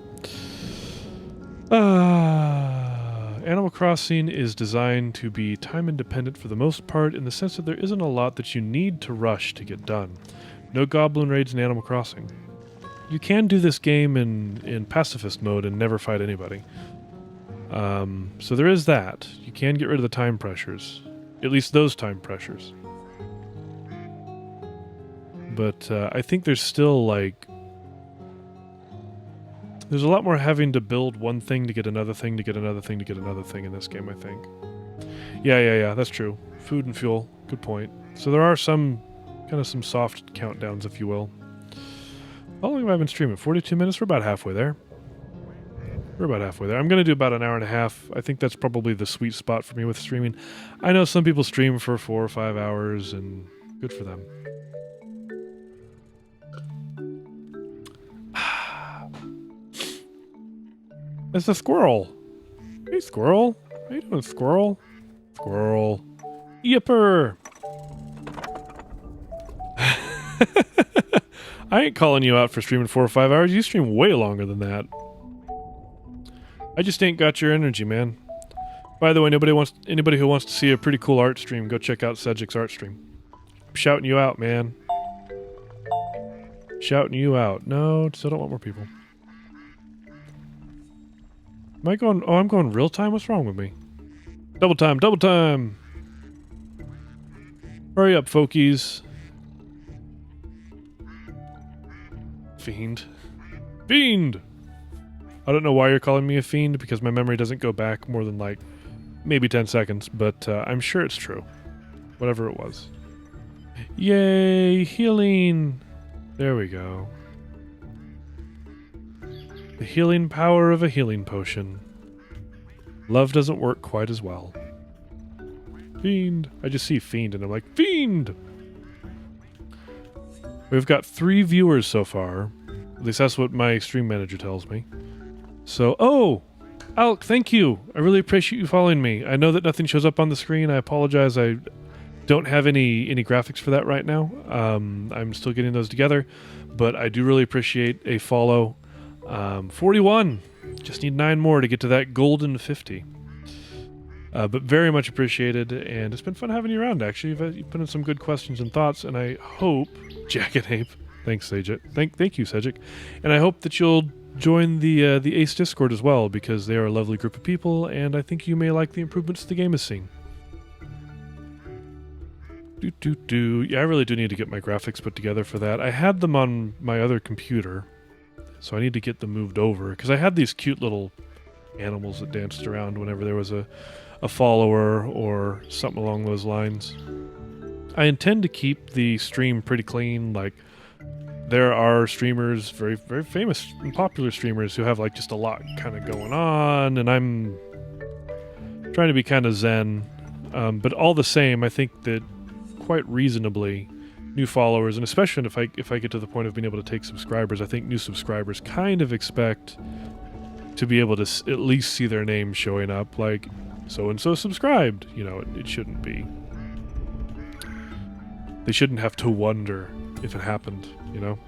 Animal Crossing is designed to be time independent for the most part, in the sense that there isn't a lot that you need to rush to get done. No goblin raids in Animal Crossing. You can do this game in pacifist mode and never fight anybody. So there is that. You can get rid of the time pressures. At least those time pressures. But I think there's still, like... There's a lot more having to build one thing to get another thing to get another thing to get another thing in this game, I think. Yeah, that's true. Food and fuel. Good point. So there are some soft countdowns, if you will. How long have I been streaming? 42 minutes? We're about halfway there. I'm going to do about an hour and a half. I think that's probably the sweet spot for me with streaming. I know some people stream for 4 or 5 hours, and good for them. It's a squirrel. Hey, squirrel. How you doing, squirrel? Squirrel. Yipper. I ain't calling you out for streaming 4 or 5 hours. You stream way longer than that. I just ain't got your energy, man. By the way, anybody who wants to see a pretty cool art stream, go check out Cedric's art stream. I'm shouting you out, man. Shouting you out. No, still don't want more people. Am I going... Oh, I'm going real time? What's wrong with me? Double time, double time! Hurry up, folkies. Fiend. Fiend! I don't know why you're calling me a fiend, because my memory doesn't go back more than, like, maybe 10 seconds, but I'm sure it's true. Whatever it was. Yay! Healing! There we go. The healing power of a healing potion. Love doesn't work quite as well. Fiend. I just see Fiend and I'm like, Fiend! We've got 3 viewers so far. At least that's what my stream manager tells me. So, oh! Alec, thank you! I really appreciate you following me. I know that nothing shows up on the screen. I apologize. I don't have any graphics for that right now. I'm still getting those together. But I do really appreciate a follow. 41. Just need 9 more to get to that golden 50. But very much appreciated, and it's been fun having you around, actually. You've put in some good questions and thoughts, and I hope... Jackanape. Thanks, Cedric. Thank you, Cedric. And I hope that you'll join the Ace Discord as well, because they are a lovely group of people, and I think you may like the improvements the game has seen. Yeah, I really do need to get my graphics put together for that. I had them on my other computer, so I need to get them moved over, because I had these cute little animals that danced around whenever there was a follower or something along those lines. I intend to keep the stream pretty clean. Like, there are streamers, very, very famous and popular streamers, who have like just a lot kind of going on, and I'm trying to be kind of zen. But all the same, I think that quite reasonably, new followers, and especially if I get to the point of being able to take subscribers, I think new subscribers kind of expect to be able to at least see their name showing up, like, so-and-so subscribed. You know, it shouldn't be. They shouldn't have to wonder if it happened, you know?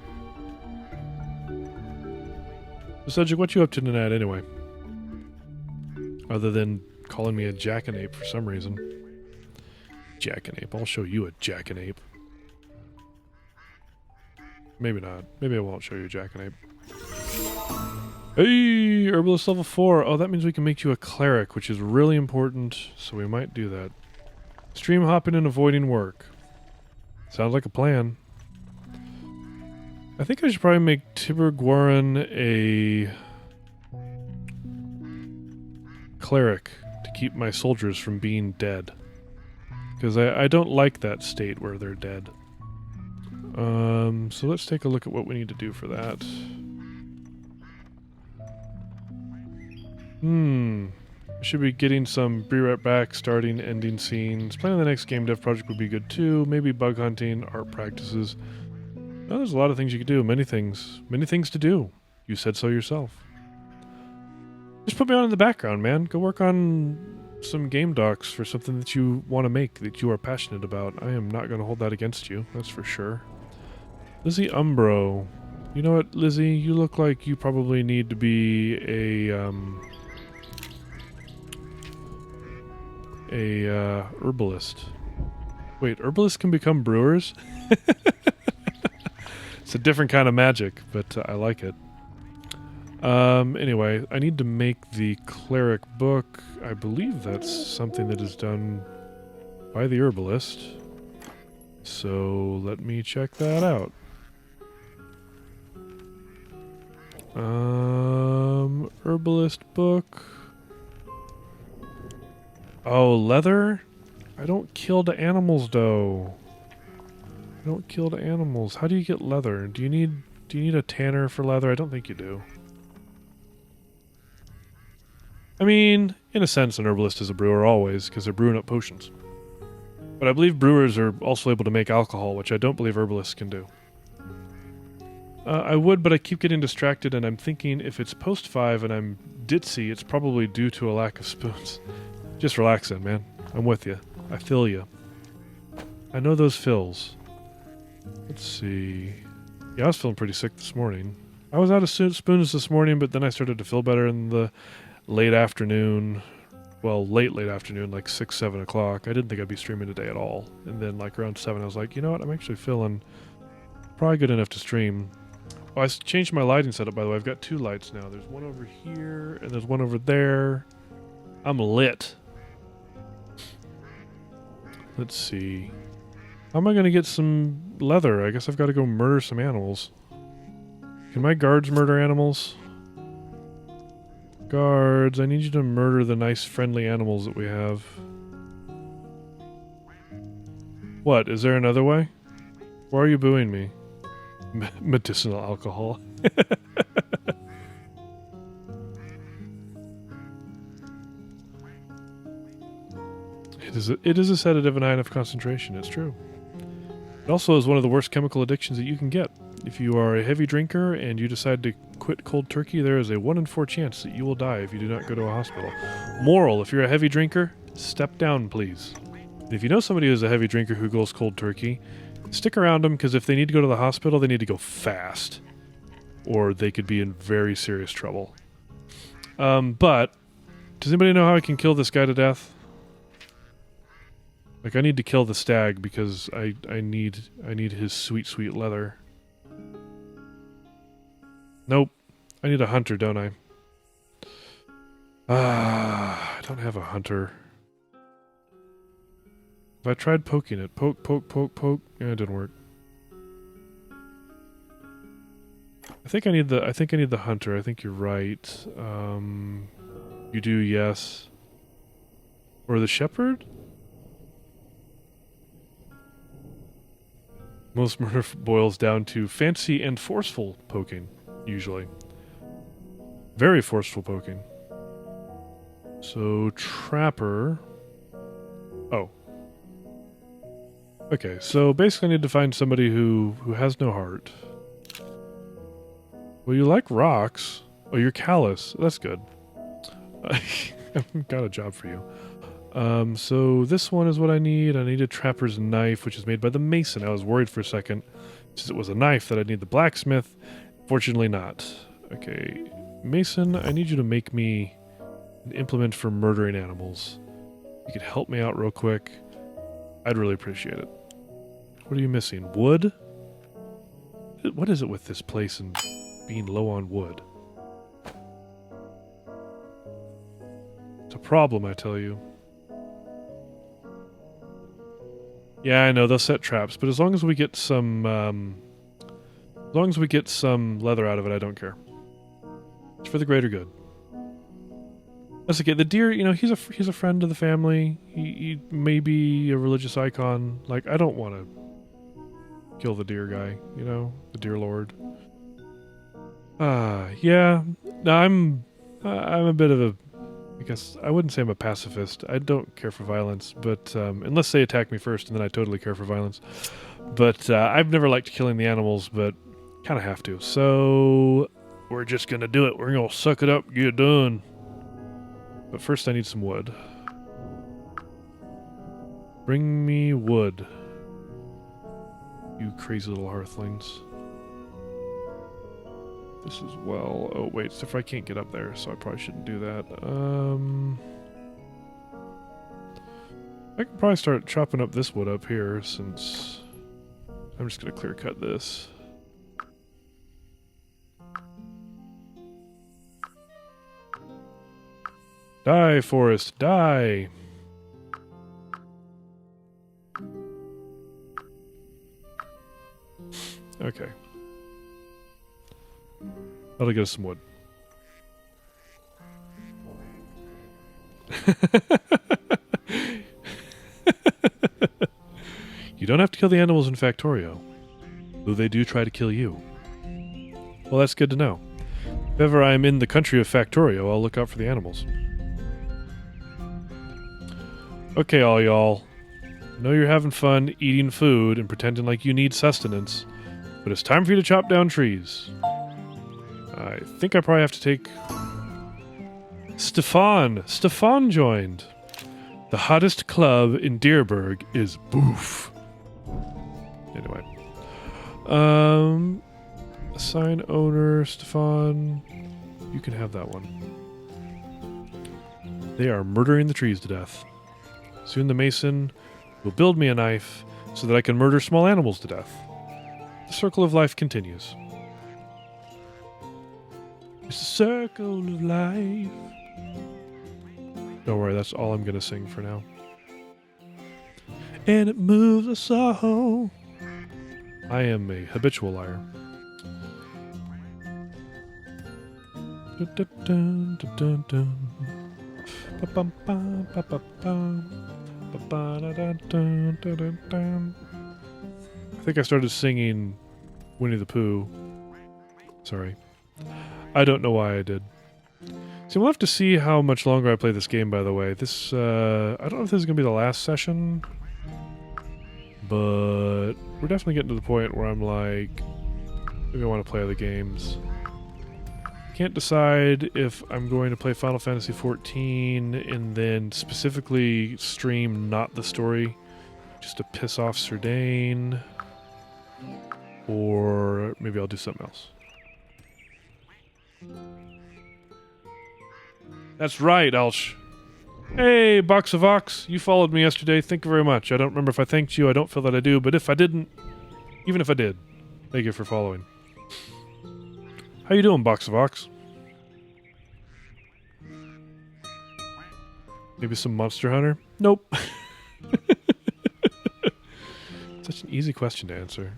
So, Cedric, what you up to tonight, anyway? Other than calling me a jackanape for some reason. Jackanape. I'll show you a jackanape. Maybe not. Maybe I won't show you a jackanape. Hey! Herbalist level 4. Oh, that means we can make you a cleric, which is really important, so we might do that. Stream hopping and avoiding work. Sounds like a plan. I think I should probably make Tiberguaran a cleric to keep my soldiers from being dead. Because I don't like that state where they're dead. So let's take a look at what we need to do for that. I should be getting some Be Right Back, starting, ending scenes. Planning the next game dev project would be good too. Maybe bug hunting, art practices. Well, there's a lot of things you could do. Many things to do. You said so yourself. Just put me on in the background, man. Go work on some game docs for something that you want to make, that you are passionate about. I am not going to hold that against you, that's for sure. Lizzie Umbro. You know what, Lizzie? You look like you probably need to be a herbalist. Wait, herbalists can become brewers? It's a different kind of magic, but I like it. Anyway, I need to make the cleric book. I believe that's something that is done by the herbalist. So let me check that out. Herbalist book. Oh, leather? I don't kill the animals though. I don't kill the animals. How do you get leather? Do you need a tanner for leather? I don't think you do. I mean, in a sense, an herbalist is a brewer always, because they're brewing up potions. But I believe brewers are also able to make alcohol, which I don't believe herbalists can do. I would, but I keep getting distracted, and I'm thinking if it's post 5 and I'm ditzy, it's probably due to a lack of spoons. Just relax then, man. I'm with you. I feel you. I know those fills. Let's see. Yeah, I was feeling pretty sick this morning. I was out of spoons this morning, but then I started to feel better in the late afternoon. Well, late afternoon, like 6, 7 o'clock. I didn't think I'd be streaming today at all. And then like around 7, I was like, you know what? I'm actually feeling probably good enough to stream. Oh, I changed my lighting setup, by the way. I've got 2 lights now. There's one over here, and there's one over there. I'm lit. Let's see. How am I going to get some leather? I guess I've got to go murder some animals. Can my guards murder animals? Guards, I need you to murder the nice friendly animals that we have. What? Is there another way? Why are you booing me? Medicinal alcohol. It is a sedative and high enough concentration, it's true. It also is one of the worst chemical addictions that you can get. If you are a heavy drinker and you decide to quit cold turkey, there is a 1 in 4 chance that you will die if you do not go to a hospital. Moral, if you're a heavy drinker, step down, please. And if you know somebody who's a heavy drinker who goes cold turkey, stick around them, because if they need to go to the hospital, they need to go fast. Or they could be in very serious trouble. But, does anybody know how I can kill this guy to death? Like, I need to kill the stag because I need his sweet, sweet leather. Nope. I need a hunter, don't I? I don't have a hunter. I tried poking it. Poke, poke, poke, poke. Yeah, it didn't work. I think I need the hunter. I think you're right. You do, yes. Or the shepherd? Most murder boils down to fancy and forceful poking, usually. Very forceful poking. So, trapper... Oh. Okay, so basically I need to find somebody who has no heart. Well, you like rocks. Oh, you're callous. That's good. I've got a job for you. So this one is what I need. I need a trapper's knife, which is made by the mason. I was worried for a second, since it was a knife, that I'd need the blacksmith. Fortunately not. Okay, mason, I need you to make me an implement for murdering animals. You could help me out real quick. I'd really appreciate it. What are you missing? Wood? What is it with this place and being low on wood? It's a problem, I tell you. Yeah, I know, they'll set traps, but as long as we get some, leather out of it, I don't care. It's for the greater good. That's okay. The deer, you know, he's a friend of the family. He may be a religious icon. Like, I don't want to kill the deer guy, you know? The deer lord. Yeah. No, I'm a bit of a I guess I wouldn't say I'm a pacifist. I don't care for violence, but unless they attack me first, and then I totally care for violence. But I've never liked killing the animals, but kind of have to. So we're just going to do it. We're going to suck it up, get it done. But first I need some wood. Bring me wood. You crazy little hearthlings. This is well... Oh, wait. So if I can't get up there, so I probably shouldn't do that. I can probably start chopping up this wood up here, since... I'm just going to clear cut this. Die, forest, die! Okay. That'll get us some wood. You don't have to kill the animals in Factorio, though they do try to kill you. Well, that's good to know. If ever I'm in the country of Factorio, I'll look out for the animals. Okay, all y'all. I know you're having fun eating food and pretending like you need sustenance, but it's time for you to chop down trees. I think I probably have to take... Stefan! Stefan joined! The hottest club in Deerberg is Boof. Anyway. Assign owner, Stefan. You can have that one. They are murdering the trees to death. Soon the mason will build me a knife so that I can murder small animals to death. The circle of life continues. It's the circle of life. Don't worry, that's all I'm going to sing for now. And it moves us all. I am a habitual liar. I think I started singing Winnie the Pooh. Sorry. I don't know why I did. So we'll have to see how much longer I play this game, by the way. This, I don't know if this is going to be the last session, but we're definitely getting to the point where I'm like, maybe I want to play other games. Can't decide if I'm going to play Final Fantasy XIV and then specifically stream not the story, just to piss off Serdane, or maybe I'll do something else. That's right, Alsh. Hey, Box of Ox, you followed me yesterday. Thank you very much. I don't remember if I thanked you. I don't feel that I do, but if I didn't, even if I did, thank you for following. How you doing, Box of Ox? Maybe some Monster Hunter? Nope. Such an easy question to answer.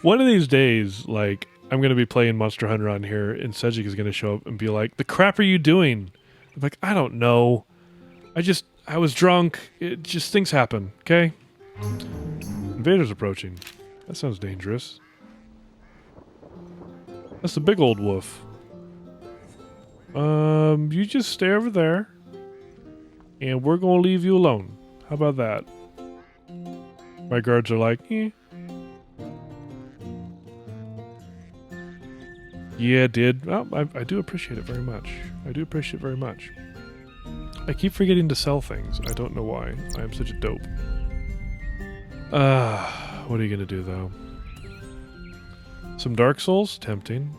One of these days, like, I'm going to be playing Monster Hunter on here, and Cedric is going to show up and be like, the crap are you doing? I'm like, I don't know. I was drunk. Things happen, okay? Invader's approaching. That sounds dangerous. That's a big old wolf. You just stay over there, and we're going to leave you alone. How about that? My guards are like, eh. Yeah, dude. Well, I do appreciate it very much. I do appreciate it very much. I keep forgetting to sell things. I don't know why. I am such a dope. What are you going to do, though? Some Dark Souls? Tempting.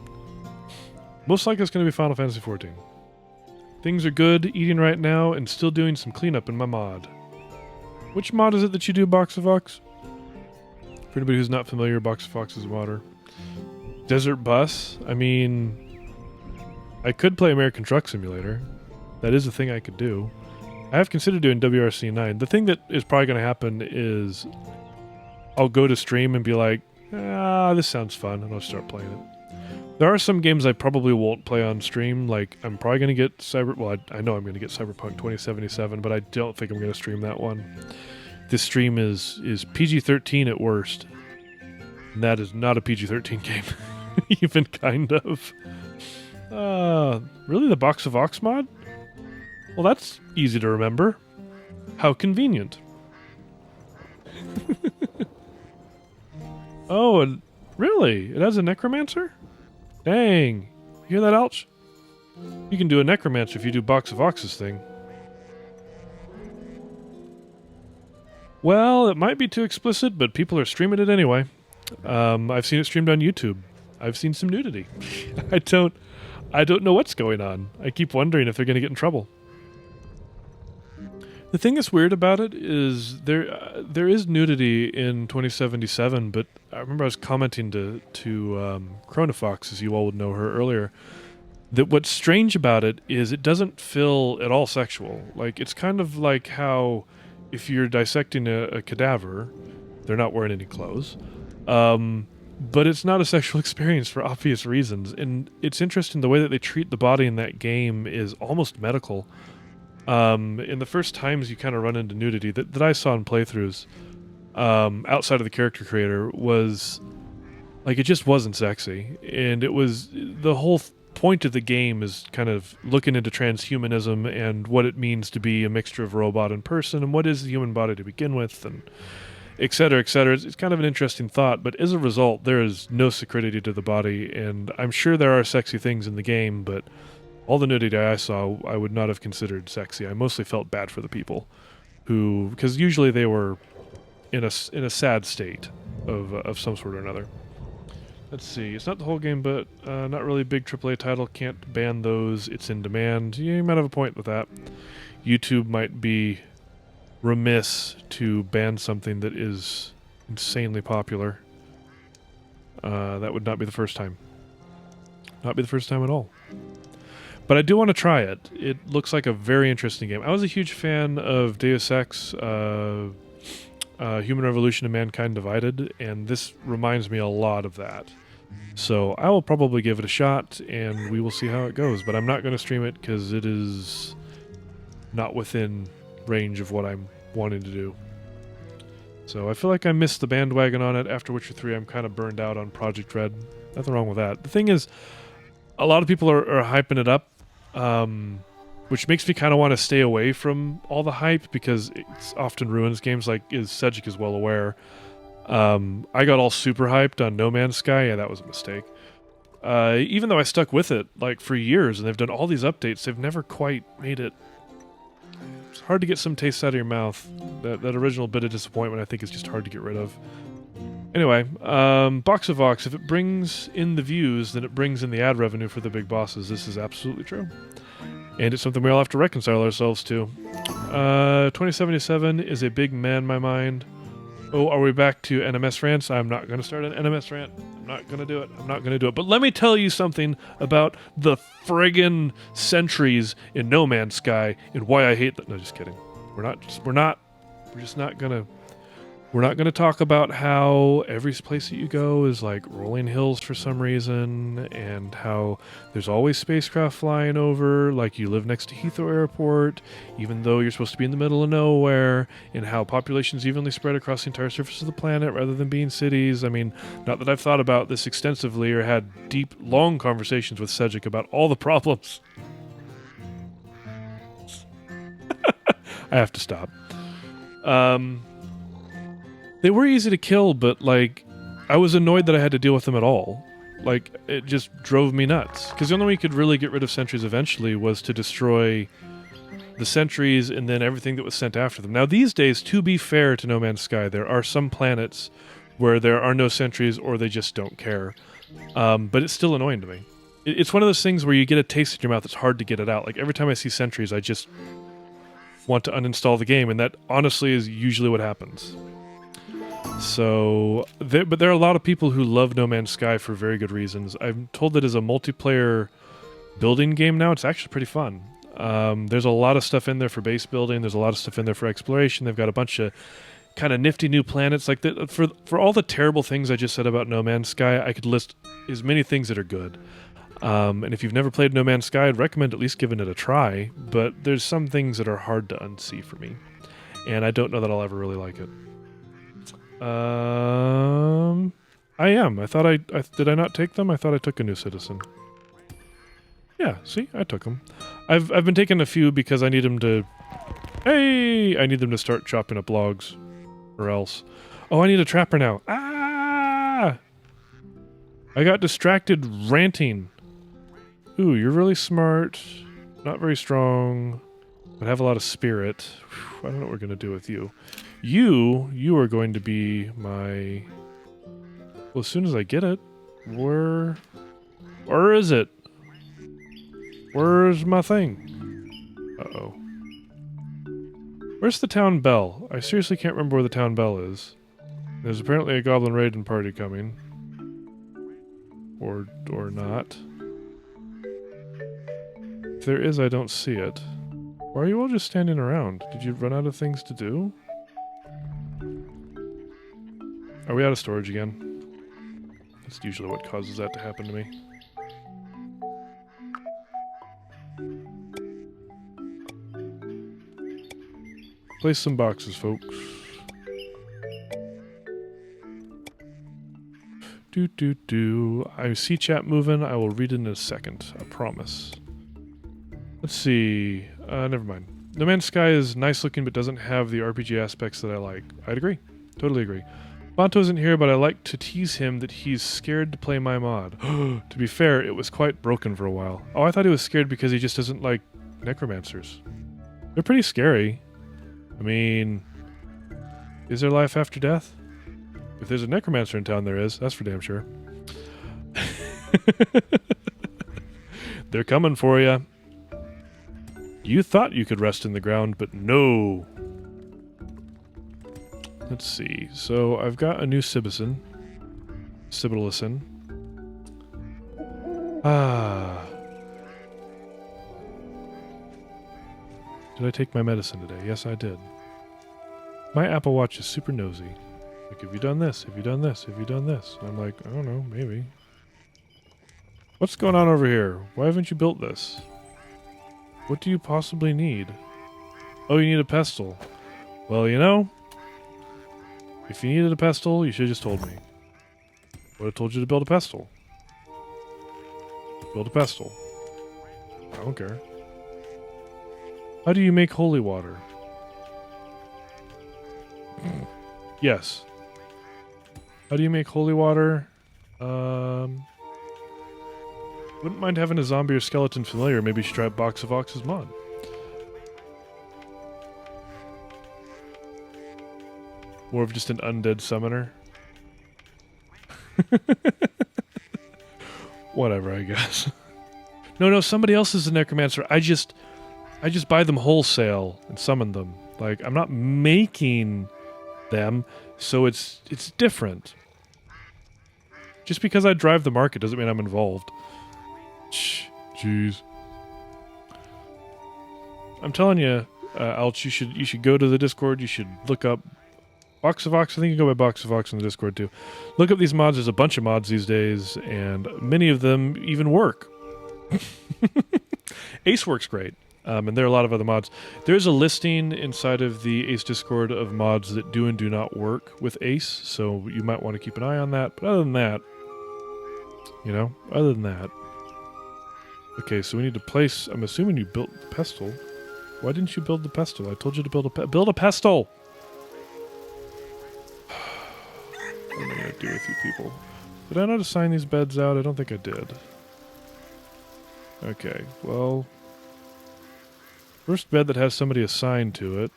Most likely it's going to be Final Fantasy XIV. Things are good, eating right now, and still doing some cleanup in my mod. Which mod is it that you do, Box of Fox? For anybody who's not familiar, Box of Fox is a modder. Desert Bus? I mean, I could play American Truck Simulator. That is a thing I could do. I have considered doing WRC 9. The thing that is probably going to happen is I'll go to stream and be like, this sounds fun, and I'll start playing it. There are some games I probably won't play on stream. Like, I'm probably going to get I know I'm going to get Cyberpunk 2077, but I don't think I'm going to stream that one. This stream is PG-13 at worst. And that is not a PG-13 game. Even kind of. Really, the box of Ox mod? Well, that's easy to remember. How convenient. Oh, and really? It has a necromancer? Dang. You hear that, Alch? You can do a necromancer if you do Box of Ox's thing. Well, it might be too explicit, but people are streaming it anyway. I've seen it streamed on YouTube. I've seen some nudity. I don't know what's going on. I keep wondering if they're going to get in trouble. The thing that's weird about it is there is nudity in 2077, but I remember I was commenting to Chronofox, as you all would know her earlier, that what's strange about it is it doesn't feel at all sexual. Like, it's kind of like how if you're dissecting a cadaver, they're not wearing any clothes. But it's not a sexual experience for obvious reasons. And it's interesting, the way that they treat the body in that game is almost medical. In the first times you kind of run into nudity that I saw in playthroughs, outside of the character creator, was like, it just wasn't sexy. And it was the whole point of the game is kind of looking into transhumanism and what it means to be a mixture of robot and person, and what is the human body to begin with, and et cetera, et cetera. It's kind of an interesting thought, but as a result, there is no security to the body, and I'm sure there are sexy things in the game, but all the nudity I saw, I would not have considered sexy. I mostly felt bad for the people who, because usually they were in a sad state of some sort or another. Let's see. It's not the whole game, but not really a big AAA title. Can't ban those. It's in demand. Yeah, you might have a point with that. YouTube might be remiss to ban something that is insanely popular. That would not be the first time. Not be the first time at all. But I do want to try it. It looks like a very interesting game. I was a huge fan of Deus Ex, Human Revolution and Mankind Divided, and this reminds me a lot of that. So I will probably give it a shot, and we will see how it goes. But I'm not going to stream it because it is not within range of what I'm wanting to do. So I feel like I missed the bandwagon on it. After Witcher 3, I'm kind of burned out on Project Red. Nothing wrong with that. The thing is, a lot of people are hyping it up, which makes me kind of want to stay away from all the hype, because it's often ruins games, like, as Cedric is well aware. I got all super hyped on No Man's Sky. Yeah, that was a mistake. Even though I stuck with it, like, for years, and they've done all these updates, they've never quite made it. It's hard to get some taste out of your mouth. That original bit of disappointment, I think, is just hard to get rid of. Anyway, Box of Ox, if it brings in the views, then it brings in the ad revenue for the big bosses. This is absolutely true. And it's something we all have to reconcile ourselves to. 2077 is a big man in my mind. Oh, are we back to NMS rants? I'm not going to start an NMS rant. I'm not going to do it. I'm not going to do it. But let me tell you something about the friggin' sentries in No Man's Sky and why I hate that. No, just kidding. We're just not going to... We're not going to talk about how every place that you go is like rolling hills for some reason, and how there's always spacecraft flying over, like you live next to Heathrow Airport, even though you're supposed to be in the middle of nowhere, and how population's evenly spread across the entire surface of the planet rather than being cities. I mean, not that I've thought about this extensively or had deep, long conversations with Cedric about all the problems. I have to stop. They were easy to kill, but, like, I was annoyed that I had to deal with them at all. Like, it just drove me nuts. Because the only way you could really get rid of sentries eventually was to destroy the sentries and then everything that was sent after them. Now, these days, to be fair to No Man's Sky, there are some planets where there are no sentries or they just don't care. But it's still annoying to me. It's one of those things where you get a taste in your mouth, it's hard to get it out. Like, every time I see sentries, I just want to uninstall the game, and that honestly is usually what happens. So, but there are a lot of people who love No Man's Sky for very good reasons. I'm told that as a multiplayer building game now, it's actually pretty fun. There's a lot of stuff in there for base building. There's a lot of stuff in there for exploration. They've got a bunch of kind of nifty new planets. Like for all the terrible things I just said about No Man's Sky, I could list as many things that are good. And if you've never played No Man's Sky, I'd recommend at least giving it a try. But there's some things that are hard to unsee for me, and I don't know that I'll ever really like it. I am. I thought did I not take them? I thought I took a new citizen. Yeah, see? I took them. I've been taking a few because I need them to... Hey! I need them to start chopping up logs. Or else. Oh, I need a trapper now. Ah! I got distracted ranting. Ooh, you're really smart. Not very strong. But have a lot of spirit. Whew, I don't know what we're going to do with you. You are going to be my... Well, as soon as I get it. Where is it? Where's my thing? Uh-oh. Where's the town bell? I seriously can't remember where the town bell is. There's apparently a goblin raiding party coming. Or not. If there is, I don't see it. Why are you all just standing around? Did you run out of things to do? Are we out of storage again? That's usually what causes that to happen to me. Place some boxes, folks. I see chat moving. I will read it in a second. I promise. Let's see. Never mind. No Man's Sky is nice looking but doesn't have the RPG aspects that I like. I'd agree. Totally agree. Bonto isn't here, but I like to tease him that he's scared to play my mod. To be fair, it was quite broken for a while. Oh, I thought he was scared because he just doesn't like necromancers. They're pretty scary. I mean, is there life after death? If there's a necromancer in town, there is. That's for damn sure. They're coming for you. You thought you could rest in the ground, but no. Let's see. So I've got a new Sibilison. Ah. Did I take my medicine today? Yes, I did. My Apple Watch is super nosy. Like, have you done this? Have you done this? Have you done this? And I'm like, I don't know, maybe. What's going on over here? Why haven't you built this? What do you possibly need? Oh, you need a pestle. Well, you know, if you needed a pestle, you should have just told me. Would have told you to build a pestle. Build a pestle. I don't care. How do you make holy water? Yes. How do you make holy water? Wouldn't mind having a zombie or skeleton familiar. Maybe you should try Box of Ox's mod. More of just an undead summoner. Whatever, I guess. No, somebody else is a necromancer. I just buy them wholesale and summon them. Like, I'm not making them, so it's different. Just because I drive the market doesn't mean I'm involved. Jeez. I'm telling you, Alch, you should go to the Discord. You should look up Box of Ox. I think you can go by Box of Ox on the Discord too. Look up these mods. There's a bunch of mods these days, and many of them even work. Ace works great. And there are a lot of other mods. There's a listing inside of the Ace Discord of mods that do and do not work with Ace, so you might want to keep an eye on that. But other than that, Okay, so we need to place... I'm assuming you built the pestle. Why didn't you build the pestle? I told you to build a pestle! What am I going to do with you people? Did I not assign these beds out? I don't think I did. Okay, well... First bed that has somebody assigned to it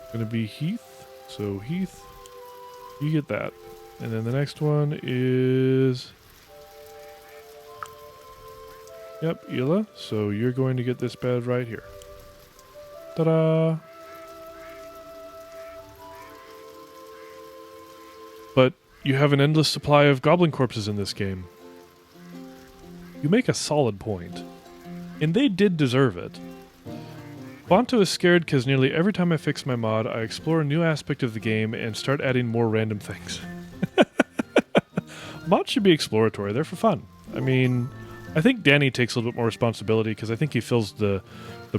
is going to be Heath. So Heath, you get that. And then the next one is... Yep, Ela. So you're going to get this bed right here. Ta-da! But you have an endless supply of goblin corpses in this game. You make a solid point. And they did deserve it. Bonto is scared because nearly every time I fix my mod, I explore a new aspect of the game and start adding more random things. Mods should be exploratory. They're for fun. I mean, I think Danny takes a little bit more responsibility because I think he feels the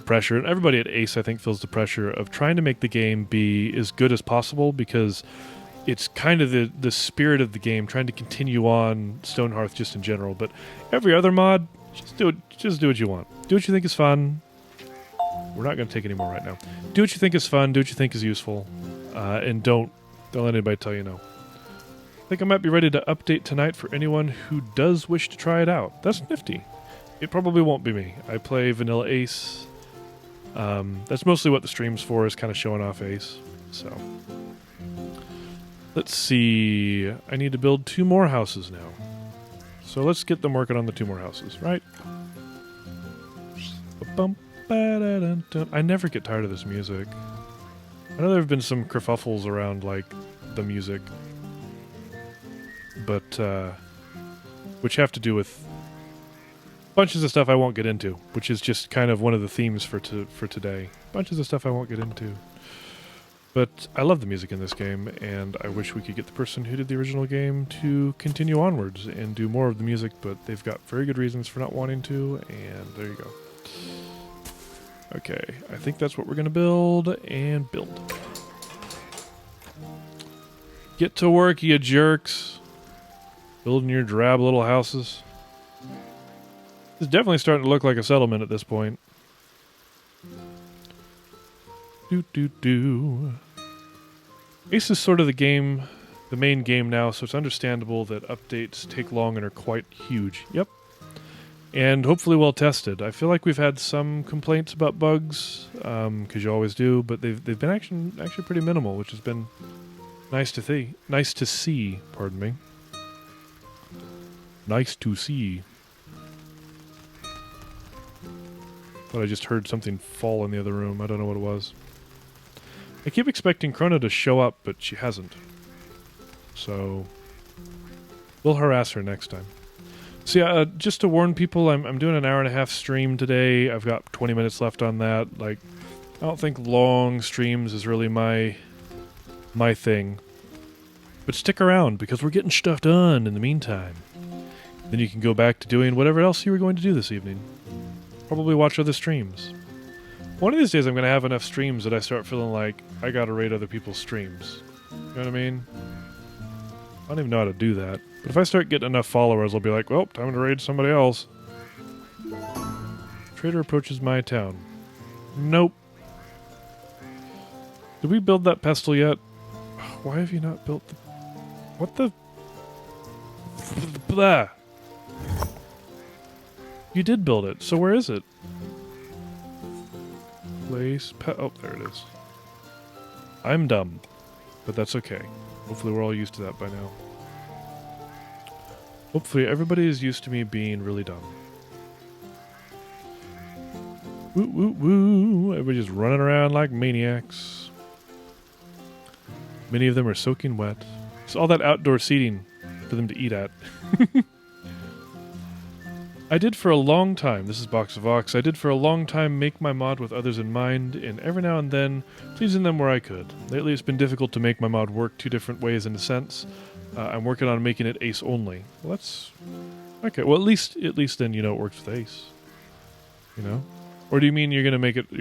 pressure, and everybody at Ace, I think, feels the pressure of trying to make the game be as good as possible because it's kind of the spirit of the game, trying to continue on Stonehearth just in general. But every other mod Just do what you want. Do what you think is fun. We're not going to take any more right now. Do what you think is fun. Do what you think is useful. And don't let anybody tell you no. I think I might be ready to update tonight for anyone who does wish to try it out. That's nifty. It probably won't be me. I play Vanilla Ace. That's mostly what the stream's for, is kind of showing off Ace. So, let's see. I need to build 2 more houses now. So let's get them working on the 2 more houses, right? I never get tired of this music. I know there have been some kerfuffles around, like, the music. But, which have to do with bunches of stuff I won't get into, which is just kind of one of the themes for today. Bunches of stuff I won't get into. But I love the music in this game, and I wish we could get the person who did the original game to continue onwards and do more of the music, but they've got very good reasons for not wanting to, and there you go. Okay, I think that's what we're going to build, and build. Get to work, you jerks. Building your drab little houses. It's definitely starting to look like a settlement at this point. Ace is sort of the main game now, so it's understandable that updates take long and are quite huge. Yep. And hopefully well tested. I feel like we've had some complaints about bugs, because you always do, but they've been actually pretty minimal, which has been nice to see. Nice to see, pardon me. Nice to see. Thought I just heard something fall in the other room. I don't know what it was. I keep expecting Krona to show up, but she hasn't. So, we'll harass her next time. So yeah, just to warn people, I'm doing an 1.5-hour stream today. I've got 20 minutes left on that. Like, I don't think long streams is really my thing. But stick around, because we're getting stuff done in the meantime. Then you can go back to doing whatever else you were going to do this evening. Probably watch other streams. One of these days I'm going to have enough streams that I start feeling like I gotta raid other people's streams. You know what I mean? I don't even know how to do that. But if I start getting enough followers, I'll be like, well, time to raid somebody else. Trader approaches my town. Nope. Did we build that pestle yet? Why have you not built the... What the... Blah. You did build it, so where is it? Place... Oh, there it is. I'm dumb. But that's okay. Hopefully we're all used to that by now. Hopefully everybody is used to me being really dumb. Woo, woo, woo. Everybody's just running around like maniacs. Many of them are soaking wet. It's all that outdoor seating for them to eat at. I did for a long time, this is Box of Ox, I did for a long time make my mod with others in mind, and every now and then pleasing them where I could. Lately it's been difficult to make my mod work 2 different ways in a sense. I'm working on making it Ace only. Well, that's... Okay, well at least then you know it works with Ace. You know? Or do you mean you're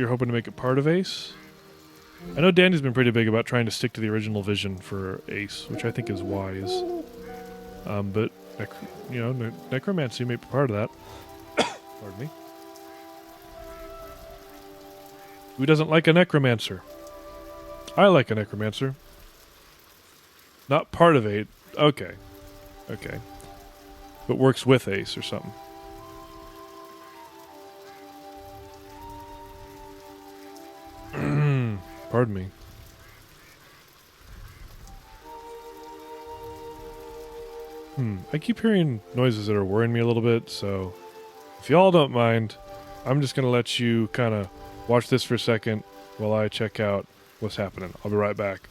hoping to make it part of Ace? I know Danny's been pretty big about trying to stick to the original vision for Ace, which I think is wise. But... necromancy may be part of that. Pardon me. Who doesn't like a necromancer? I like a necromancer. Not part of Ace. Okay. Okay. But works with Ace or something. Pardon me. I keep hearing noises that are worrying me a little bit, so if y'all don't mind, I'm just going to let you kind of watch this for a second while I check out what's happening. I'll be right back.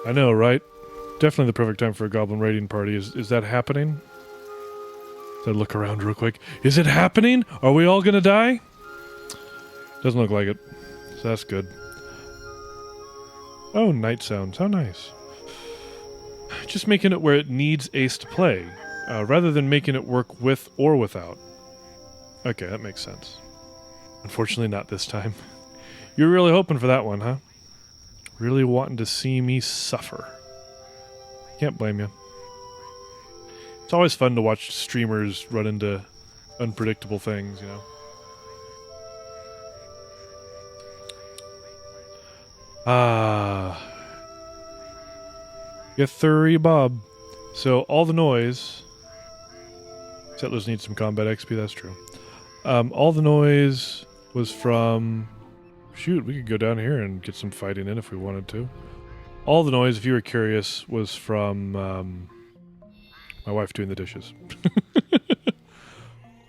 I know, right? Definitely the perfect time for a goblin raiding party. Is that happening? So I look around real quick. Is it happening? Are we all gonna die? Doesn't look like it. So that's good. Oh, night sounds. How nice. Just making it where it needs Ace to play, rather than making it work with or without. Okay, that makes sense. Unfortunately, not this time. You're really hoping for that one, huh? Really wanting to see me suffer. Can't blame you. It's always fun to watch streamers run into unpredictable things, you know? Get 30 Bob. So all the noise... Settlers need some combat XP, that's true. All the noise was from... Shoot, we could go down here and get some fighting in if we wanted to. All the noise, if you were curious, was from my wife doing the dishes.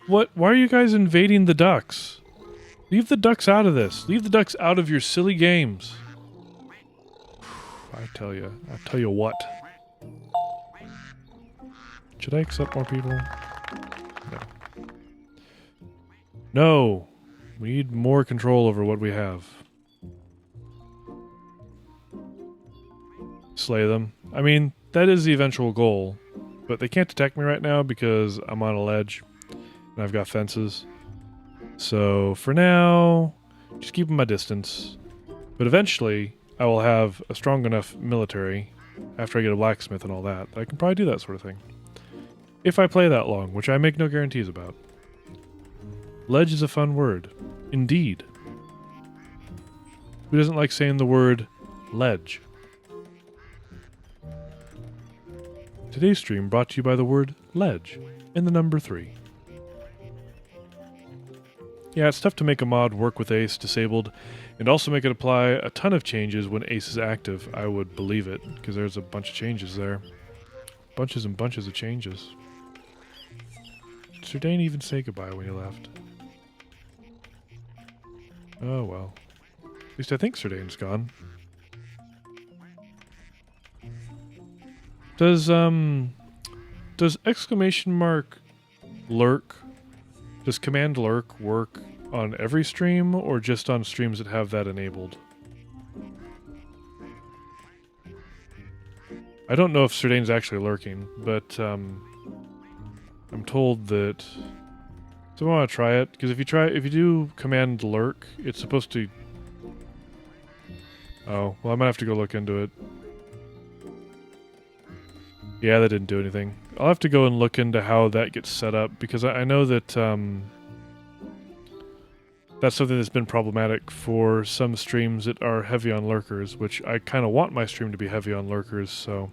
What? Why are you guys invading the ducks? Leave the ducks out of this. Leave the ducks out of your silly games. I tell you what. Should I accept more people? No. No! We need more control over what we have. Slay them. I mean, that is the eventual goal. But they can't attack me right now because I'm on a ledge. And I've got fences. So, for now, just keep my distance. But eventually, I will have a strong enough military, after I get a blacksmith and all that I can probably do that sort of thing. If I play that long, which I make no guarantees about. Ledge is a fun word. Indeed. Who doesn't like saying the word ledge? Today's stream brought to you by the word ledge and the number 3. Yeah, it's tough to make a mod work with Ace disabled and also make it apply a ton of changes when Ace is active. I would believe it, because there's a bunch of changes there. Bunches and bunches of changes. Did Sir Dane even say goodbye when he left? Oh well. At least I think Sir Dane's gone. Does exclamation mark lurk? Does command lurk work on every stream or just on streams that have that enabled? I don't know if Sir Dane's actually lurking, but I'm told that... So I want to try it, because if you do command lurk, it's supposed to... Oh, well I might have to go look into it. Yeah, that didn't do anything. I'll have to go and look into how that gets set up, because I know that that's something that's been problematic for some streams that are heavy on lurkers, which I kind of want my stream to be heavy on lurkers, so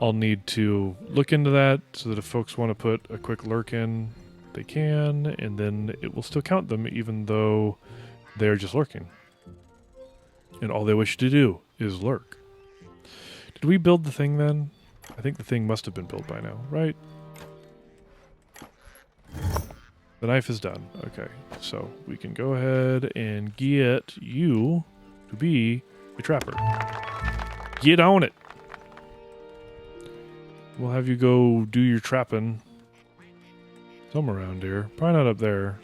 I'll need to look into that so that if folks want to put a quick lurk in, they can, and then it will still count them even though they're just lurking. And all they wish to do is lurk. Did we build the thing then? I think the thing must have been built by now, right? The knife is done. Okay, so we can go ahead and get you to be a trapper. Get on it! We'll have you go do your trapping somewhere around here. Probably not up there.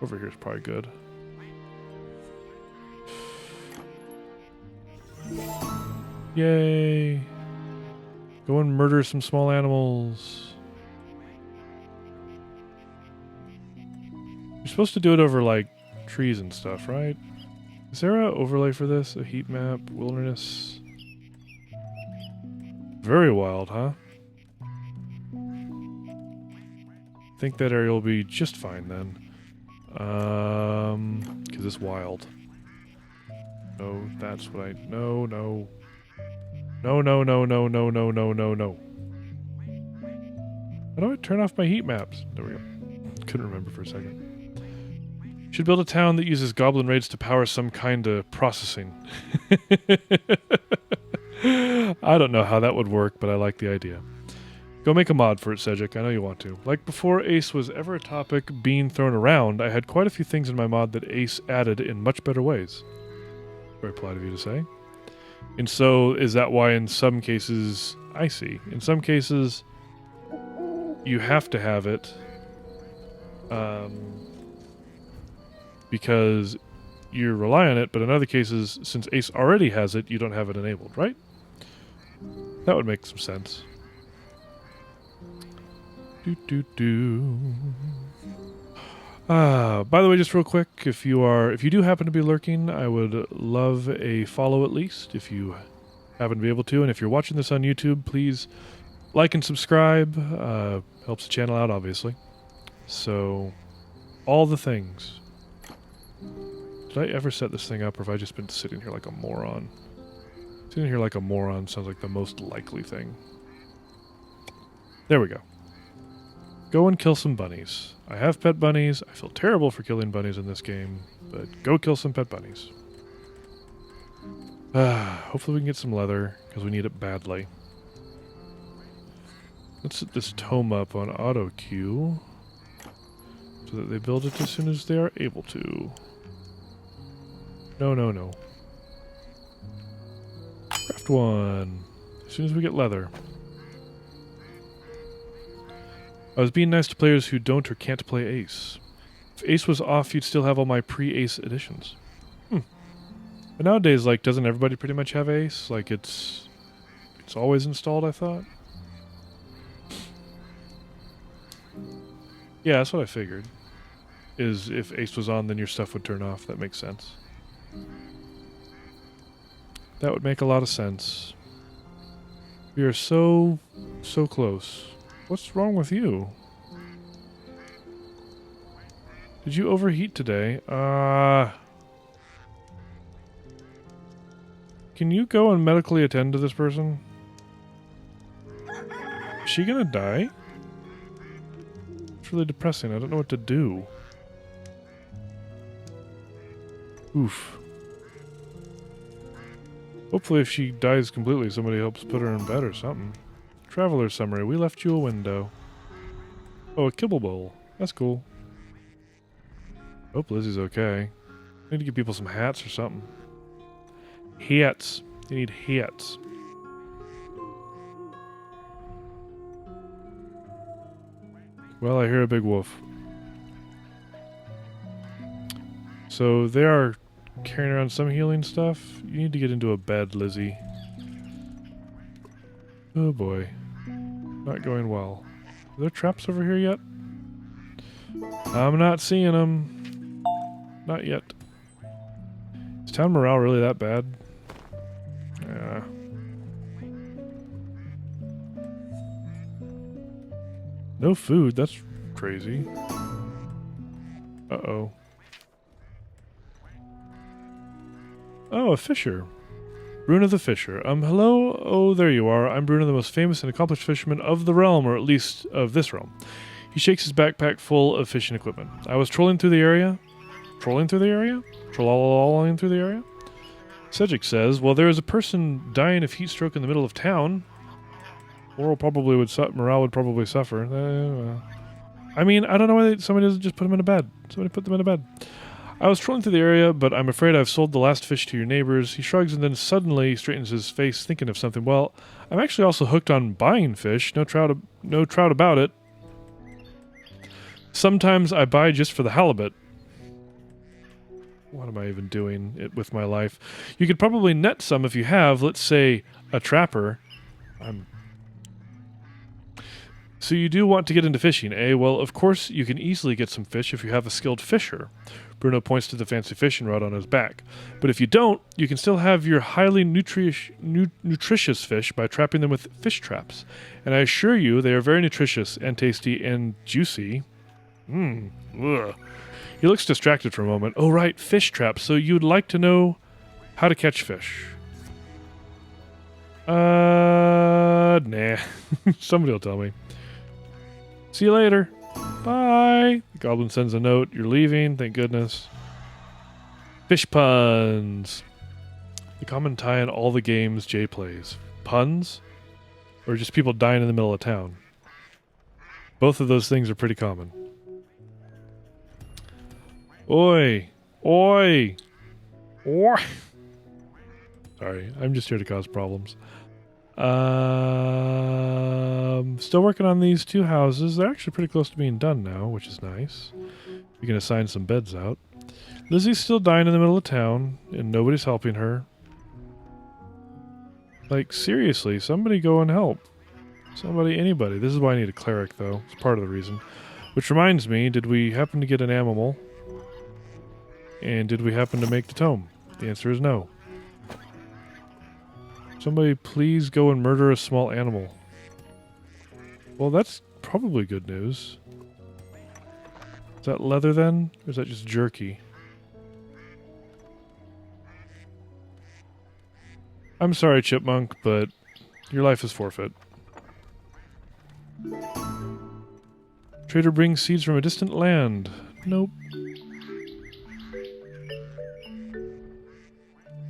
Over here is probably good. Yay! Go and murder some small animals. You're supposed to do it over, like, trees and stuff, right? Is there an overlay for this? A heat map? Wilderness? Very wild, huh? I think that area will be just fine then. Because it's wild. No, that's what I... No, no. No, no, no, no, no, no, no, no, no. How do I turn off my heat maps? There we go. Couldn't remember for a second. Should build a town that uses goblin raids to power some kind of processing. I don't know how that would work, but I like the idea. Go make a mod for it, Cedric. I know you want to. Like before Ace was ever a topic being thrown around, I had quite a few things in my mod that Ace added in much better ways. Very polite of you to say. And so is that why in some cases, I see, in some cases you have to have it because you rely on it, but in other cases, since Ace already has it, you don't have it enabled, right? That would make some sense. By the way, just real quick, if you do happen to be lurking, I would love a follow at least, if you happen to be able to. And if you're watching this on YouTube, please like and subscribe. Helps the channel out, obviously. So, all the things. Did I ever set this thing up, or have I just been sitting here like a moron? Sitting here like a moron sounds like the most likely thing. There we go. Go and kill some bunnies. I have pet bunnies. I feel terrible for killing bunnies in this game, but go kill some pet bunnies. Hopefully we can get some leather, because we need it badly. Let's set this tome up on auto queue, so that they build it as soon as they are able to. No, no, no. Craft one. As soon as we get leather. I was being nice to players who don't or can't play Ace. If Ace was off, you'd still have all my pre-Ace editions. But nowadays, like, doesn't everybody pretty much have Ace? Like, it's always installed, I thought? Yeah, that's what I figured. Is if Ace was on, then your stuff would turn off. That makes sense. That would make a lot of sense. We are so close. What's wrong with you? Did you overheat today? Can you go and medically attend to this person? Is she gonna die? It's really depressing. I don't know what to do. Oof. Hopefully if she dies completely, somebody helps put her in bed or something. Traveler summary. We left you a window. Oh, a kibble bowl. That's cool. Hope Lizzie's okay. Need to give people some hats or something. Hats. You need hats. Well, I hear a big wolf. So they are carrying around some healing stuff. You need to get into a bed, Lizzie. Oh boy. Not going well. Are there traps over here yet? I'm not seeing them. Not yet. Is town morale really that bad? Yeah. No food, that's crazy. Uh-oh. Oh, a fisher. Bruna the Fisher. Hello? Oh, there you are. I'm Bruna, the most famous and accomplished fisherman of the realm, or at least of this realm. He shakes his backpack full of fishing equipment. I was trolling through the area? Trolling through the area? Trolling through the area? Cedric says, well, there is a person dying of heat stroke in the middle of town. Morale would probably suffer. I mean, I don't know why somebody doesn't just put him in a bed. Somebody put them in a bed. I was trolling through the area, but I'm afraid I've sold the last fish to your neighbors. He shrugs and then suddenly straightens his face, thinking of something. Well, I'm actually also hooked on buying fish. No trout about it. Sometimes I buy just for the halibut. What am I even doing with my life? You could probably net some if you have, let's say, a trapper. So you do want to get into fishing, eh? Well, of course you can easily get some fish if you have a skilled fisher. Bruno points to the fancy fishing rod on his back. But if you don't, you can still have your highly nutritious fish by trapping them with fish traps. And I assure you, they are very nutritious and tasty and juicy. Ugh. He looks distracted for a moment. Oh, right, fish traps. So you'd like to know how to catch fish. Nah. Somebody will tell me. See you later. Bye. The goblin sends a note. You're leaving. Thank goodness. Fish puns. The common tie in all the games Jay plays. Puns? Or just people dying in the middle of town? Both of those things are pretty common. Oi. Oi. Oi. Sorry, I'm just here to cause problems. Still working on these 2 houses. They're actually pretty close to being done now, which is nice. We can assign some beds out. Lizzie's still dying in the middle of town, and nobody's helping her. Like, seriously, somebody go and help. Somebody, anybody. This is why I need a cleric, though. It's part of the reason. Which reminds me, did we happen to get an animal? And did we happen to make the tome? The answer is no. Somebody please go and murder a small animal. Well, that's probably good news. Is that leather then? Or is that just jerky? I'm sorry, Chipmunk, but your life is forfeit. Trader brings seeds from a distant land. Nope.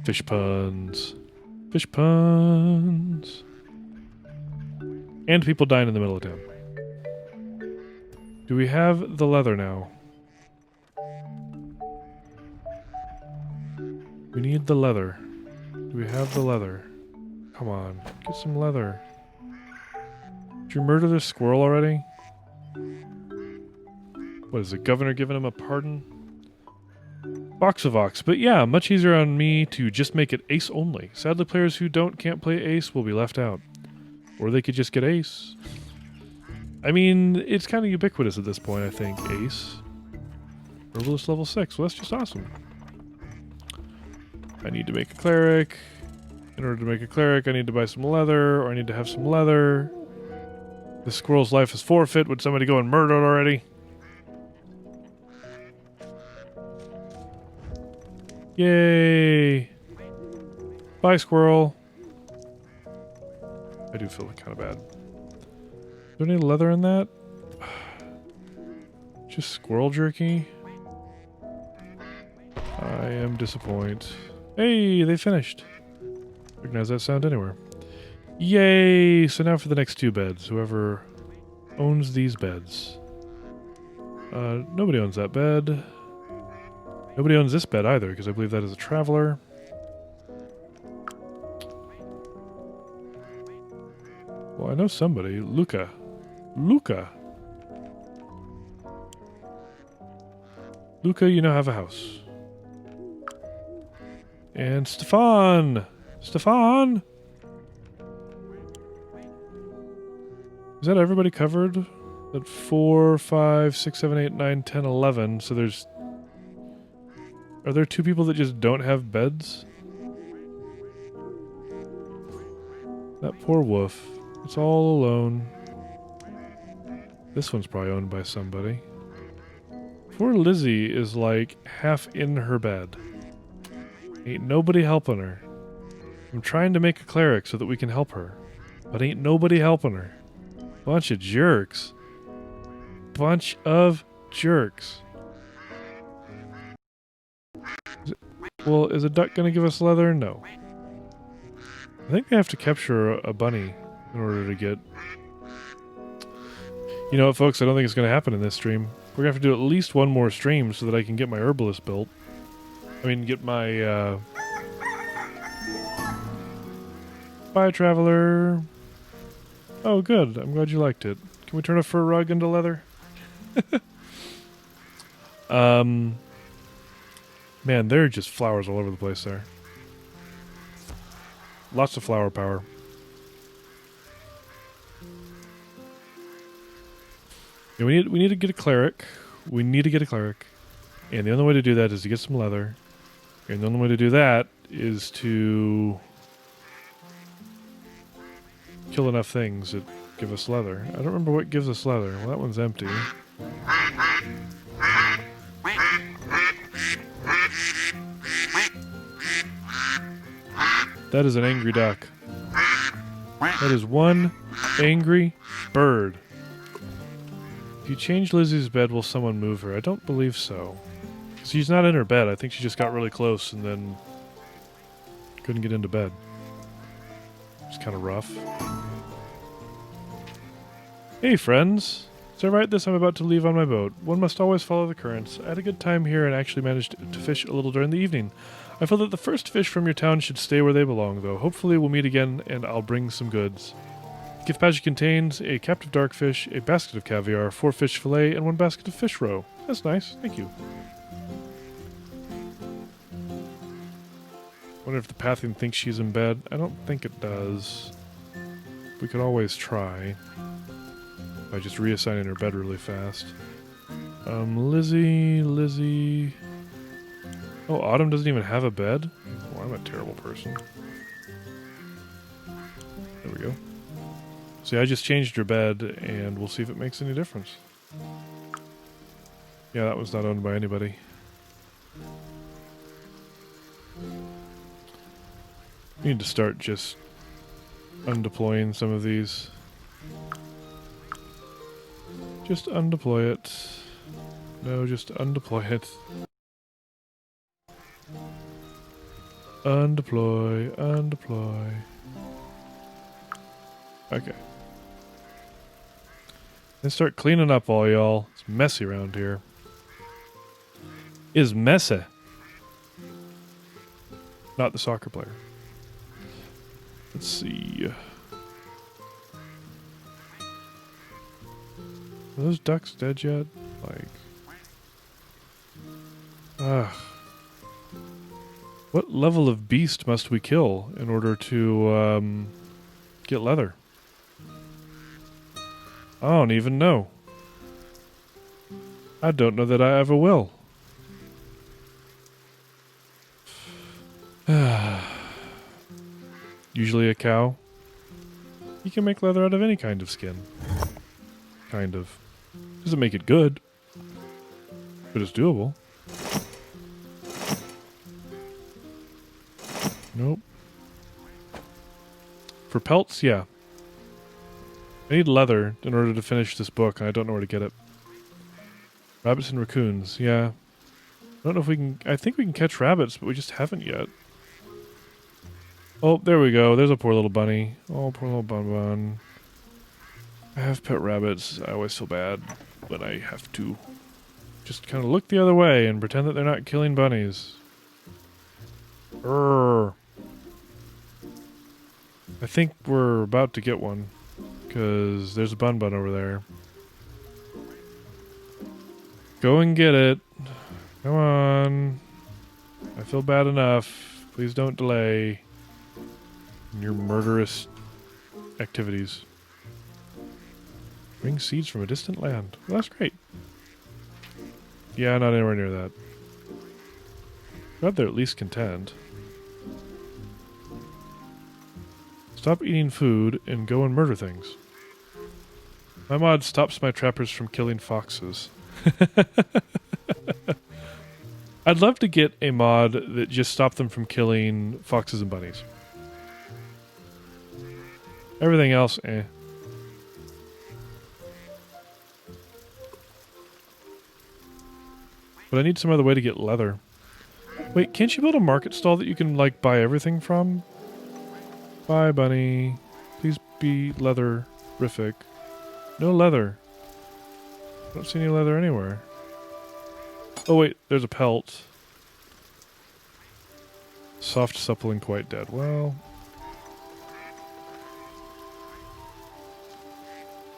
Fish puns. Fish puns. And people dying in the middle of town. Do we have the leather now? We need the leather. Do we have the leather? Come on, get some leather. Did you murder this squirrel already? What is the governor giving him a pardon? Vox. But yeah, much easier on me to just make it ace only. Sadly, players who can't play ace will be left out. Or they could just get ace. I mean, it's kind of ubiquitous at this point, I think. Ace. Herbalist level 6. Well, that's just awesome. I need to make a cleric. In order to make a cleric, I need to buy some leather, or I need to have some leather. The squirrel's life is forfeit. Would somebody go and murder it already? Yay! Bye, squirrel. I do feel kind of bad. Is there any leather in that? Just squirrel jerky? I am disappointed. Hey, they finished. Recognize that sound anywhere. Yay! So now for the next 2 beds. Whoever owns these beds. Nobody owns that bed. Nobody owns this bed either, because I believe that is a traveler. Well, I know somebody. Luca. Luca, you now have a house. And Stefan! Stefan! Is that everybody covered? At 4, 5, 6, 7, 8, 9, 10, 11. So there's... Are there 2 people that just don't have beds? That poor wolf. It's all alone. This one's probably owned by somebody. Poor Lizzie is like half in her bed. Ain't nobody helping her. I'm trying to make a cleric so that we can help her. But ain't nobody helping her. Bunch of jerks. Bunch of jerks. Well, is a duck going to give us leather? No. I think they have to capture a bunny in order to get... You know what, folks? I don't think it's going to happen in this stream. We're going to have to do at least one more stream so that I can get my herbalist built. I mean, get my, Bye, traveler. Oh, good. I'm glad you liked it. Can we turn a fur rug into leather? Man, there are just flowers all over the place there. Lots of flower power. Yeah, we need to get a cleric. We need to get a cleric. And the only way to do that is to get some leather. And the only way to do that is to kill enough things that give us leather. I don't remember what gives us leather. Well, that one's empty. That is an angry duck. That is one angry bird. If you change Lizzie's bed, will someone move her? I don't believe so. Because she's not in her bed. I think she just got really close and then couldn't get into bed. It's kind of rough. Hey, friends. So I write this, I'm about to leave on my boat. One must always follow the currents. I had a good time here and actually managed to fish a little during the evening. I feel that the first fish from your town should stay where they belong, though. Hopefully we'll meet again and I'll bring some goods. Gift package contains a captive darkfish, a basket of caviar, 4 fish fillet, and 1 basket of fish roe. That's nice. Thank you. Wonder if the Pathian thinks she's in bed. I don't think it does. We could always try. By just reassigning her bed really fast. Lizzie. Oh, Autumn doesn't even have a bed? Oh, I'm a terrible person. There we go. See, I just changed her bed, and we'll see if it makes any difference. Yeah, that was not owned by anybody. We need to start just undeploying some of these. Just undeploy it. No, just undeploy it. Undeploy. Okay. Then start cleaning up all y'all. It's messy around here. Is messy. Not the soccer player. Let's see. Are those ducks dead yet? Like... Ugh. What level of beast must we kill in order to, get leather? I don't even know. I don't know that I ever will. Usually a cow. You can make leather out of any kind of skin. Kind of. Doesn't make it good. But it's doable. Nope. For pelts, yeah. I need leather in order to finish this book, and I don't know where to get it. Rabbits and raccoons, yeah. I don't know if we can... I think we can catch rabbits, but we just haven't yet. Oh, there we go. There's a poor little bunny. Oh, poor little bun. I have pet rabbits. I always feel bad when I have to just kind of look the other way and pretend that they're not killing bunnies. Urgh. I think we're about to get one, because there's a bun over there. Go and get it. Come on. I feel bad enough. Please don't delay in your murderous activities. Bring seeds from a distant land. Well, that's great. Yeah, not anywhere near that. Glad they're at least content. Stop eating food and go and murder things. My mod stops my trappers from killing foxes. I'd love to get a mod that just stopped them from killing foxes and bunnies. Everything else, eh. But I need some other way to get leather. Wait, can't you build a market stall that you can, like, buy everything from? Bye, bunny. Please be leather-rific. No leather. I don't see any leather anywhere. Oh, wait, there's a pelt. Soft, supple, and quite dead. Well...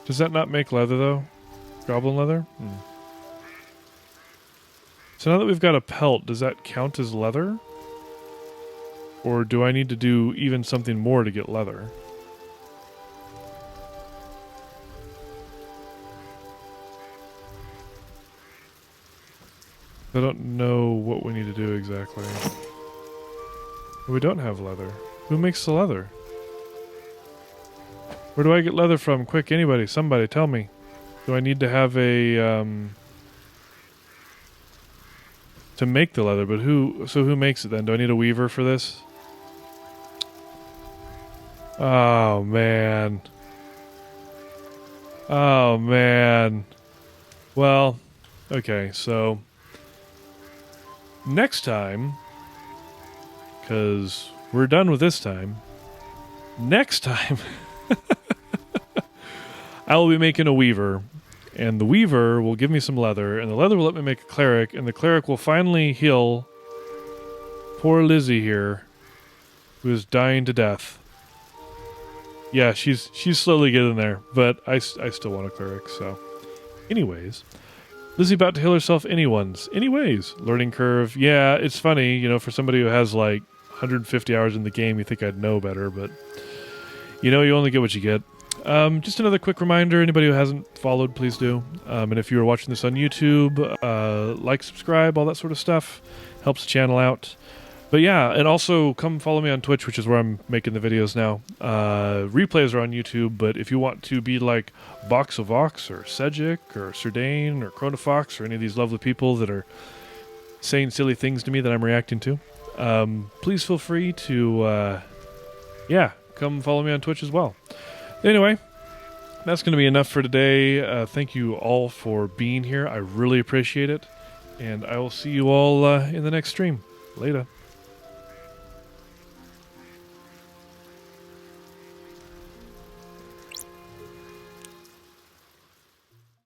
Does that not make leather, though? Goblin leather? So now that we've got a pelt, does that count as leather? Or do I need to do even something more to get leather? I don't know what we need to do exactly. We don't have leather. Who makes the leather? Where do I get leather from? Quick, anybody, somebody, tell me. Do I need to have a, to make the leather, but who makes it then? Do I need a weaver for this? Oh, man. Oh, man. Well, okay, so... Next time, because we're done with this time, next time... I will be making a weaver, and the weaver will give me some leather, and the leather will let me make a cleric, and the cleric will finally heal poor Lizzie here, who is dying to death. Yeah, she's slowly getting there, but I still want a cleric, so. Anyways, Lizzie about to heal herself anyways. Learning curve. Yeah, it's funny, you know, for somebody who has like 150 hours in the game, you think I'd know better, but you know, you only get what you get. Just another quick reminder, anybody who hasn't followed, please do. And if you are watching this on YouTube, like, subscribe, all that sort of stuff. Helps the channel out. But yeah, and also come follow me on Twitch, which is where I'm making the videos now. Replays are on YouTube, but if you want to be like Box of Vox or Sejic or Surdane or Chronofox or any of these lovely people that are saying silly things to me that I'm reacting to, please feel free to, come follow me on Twitch as well. Anyway, that's going to be enough for today. Thank you all for being here. I really appreciate it. And I will see you all in the next stream. Later.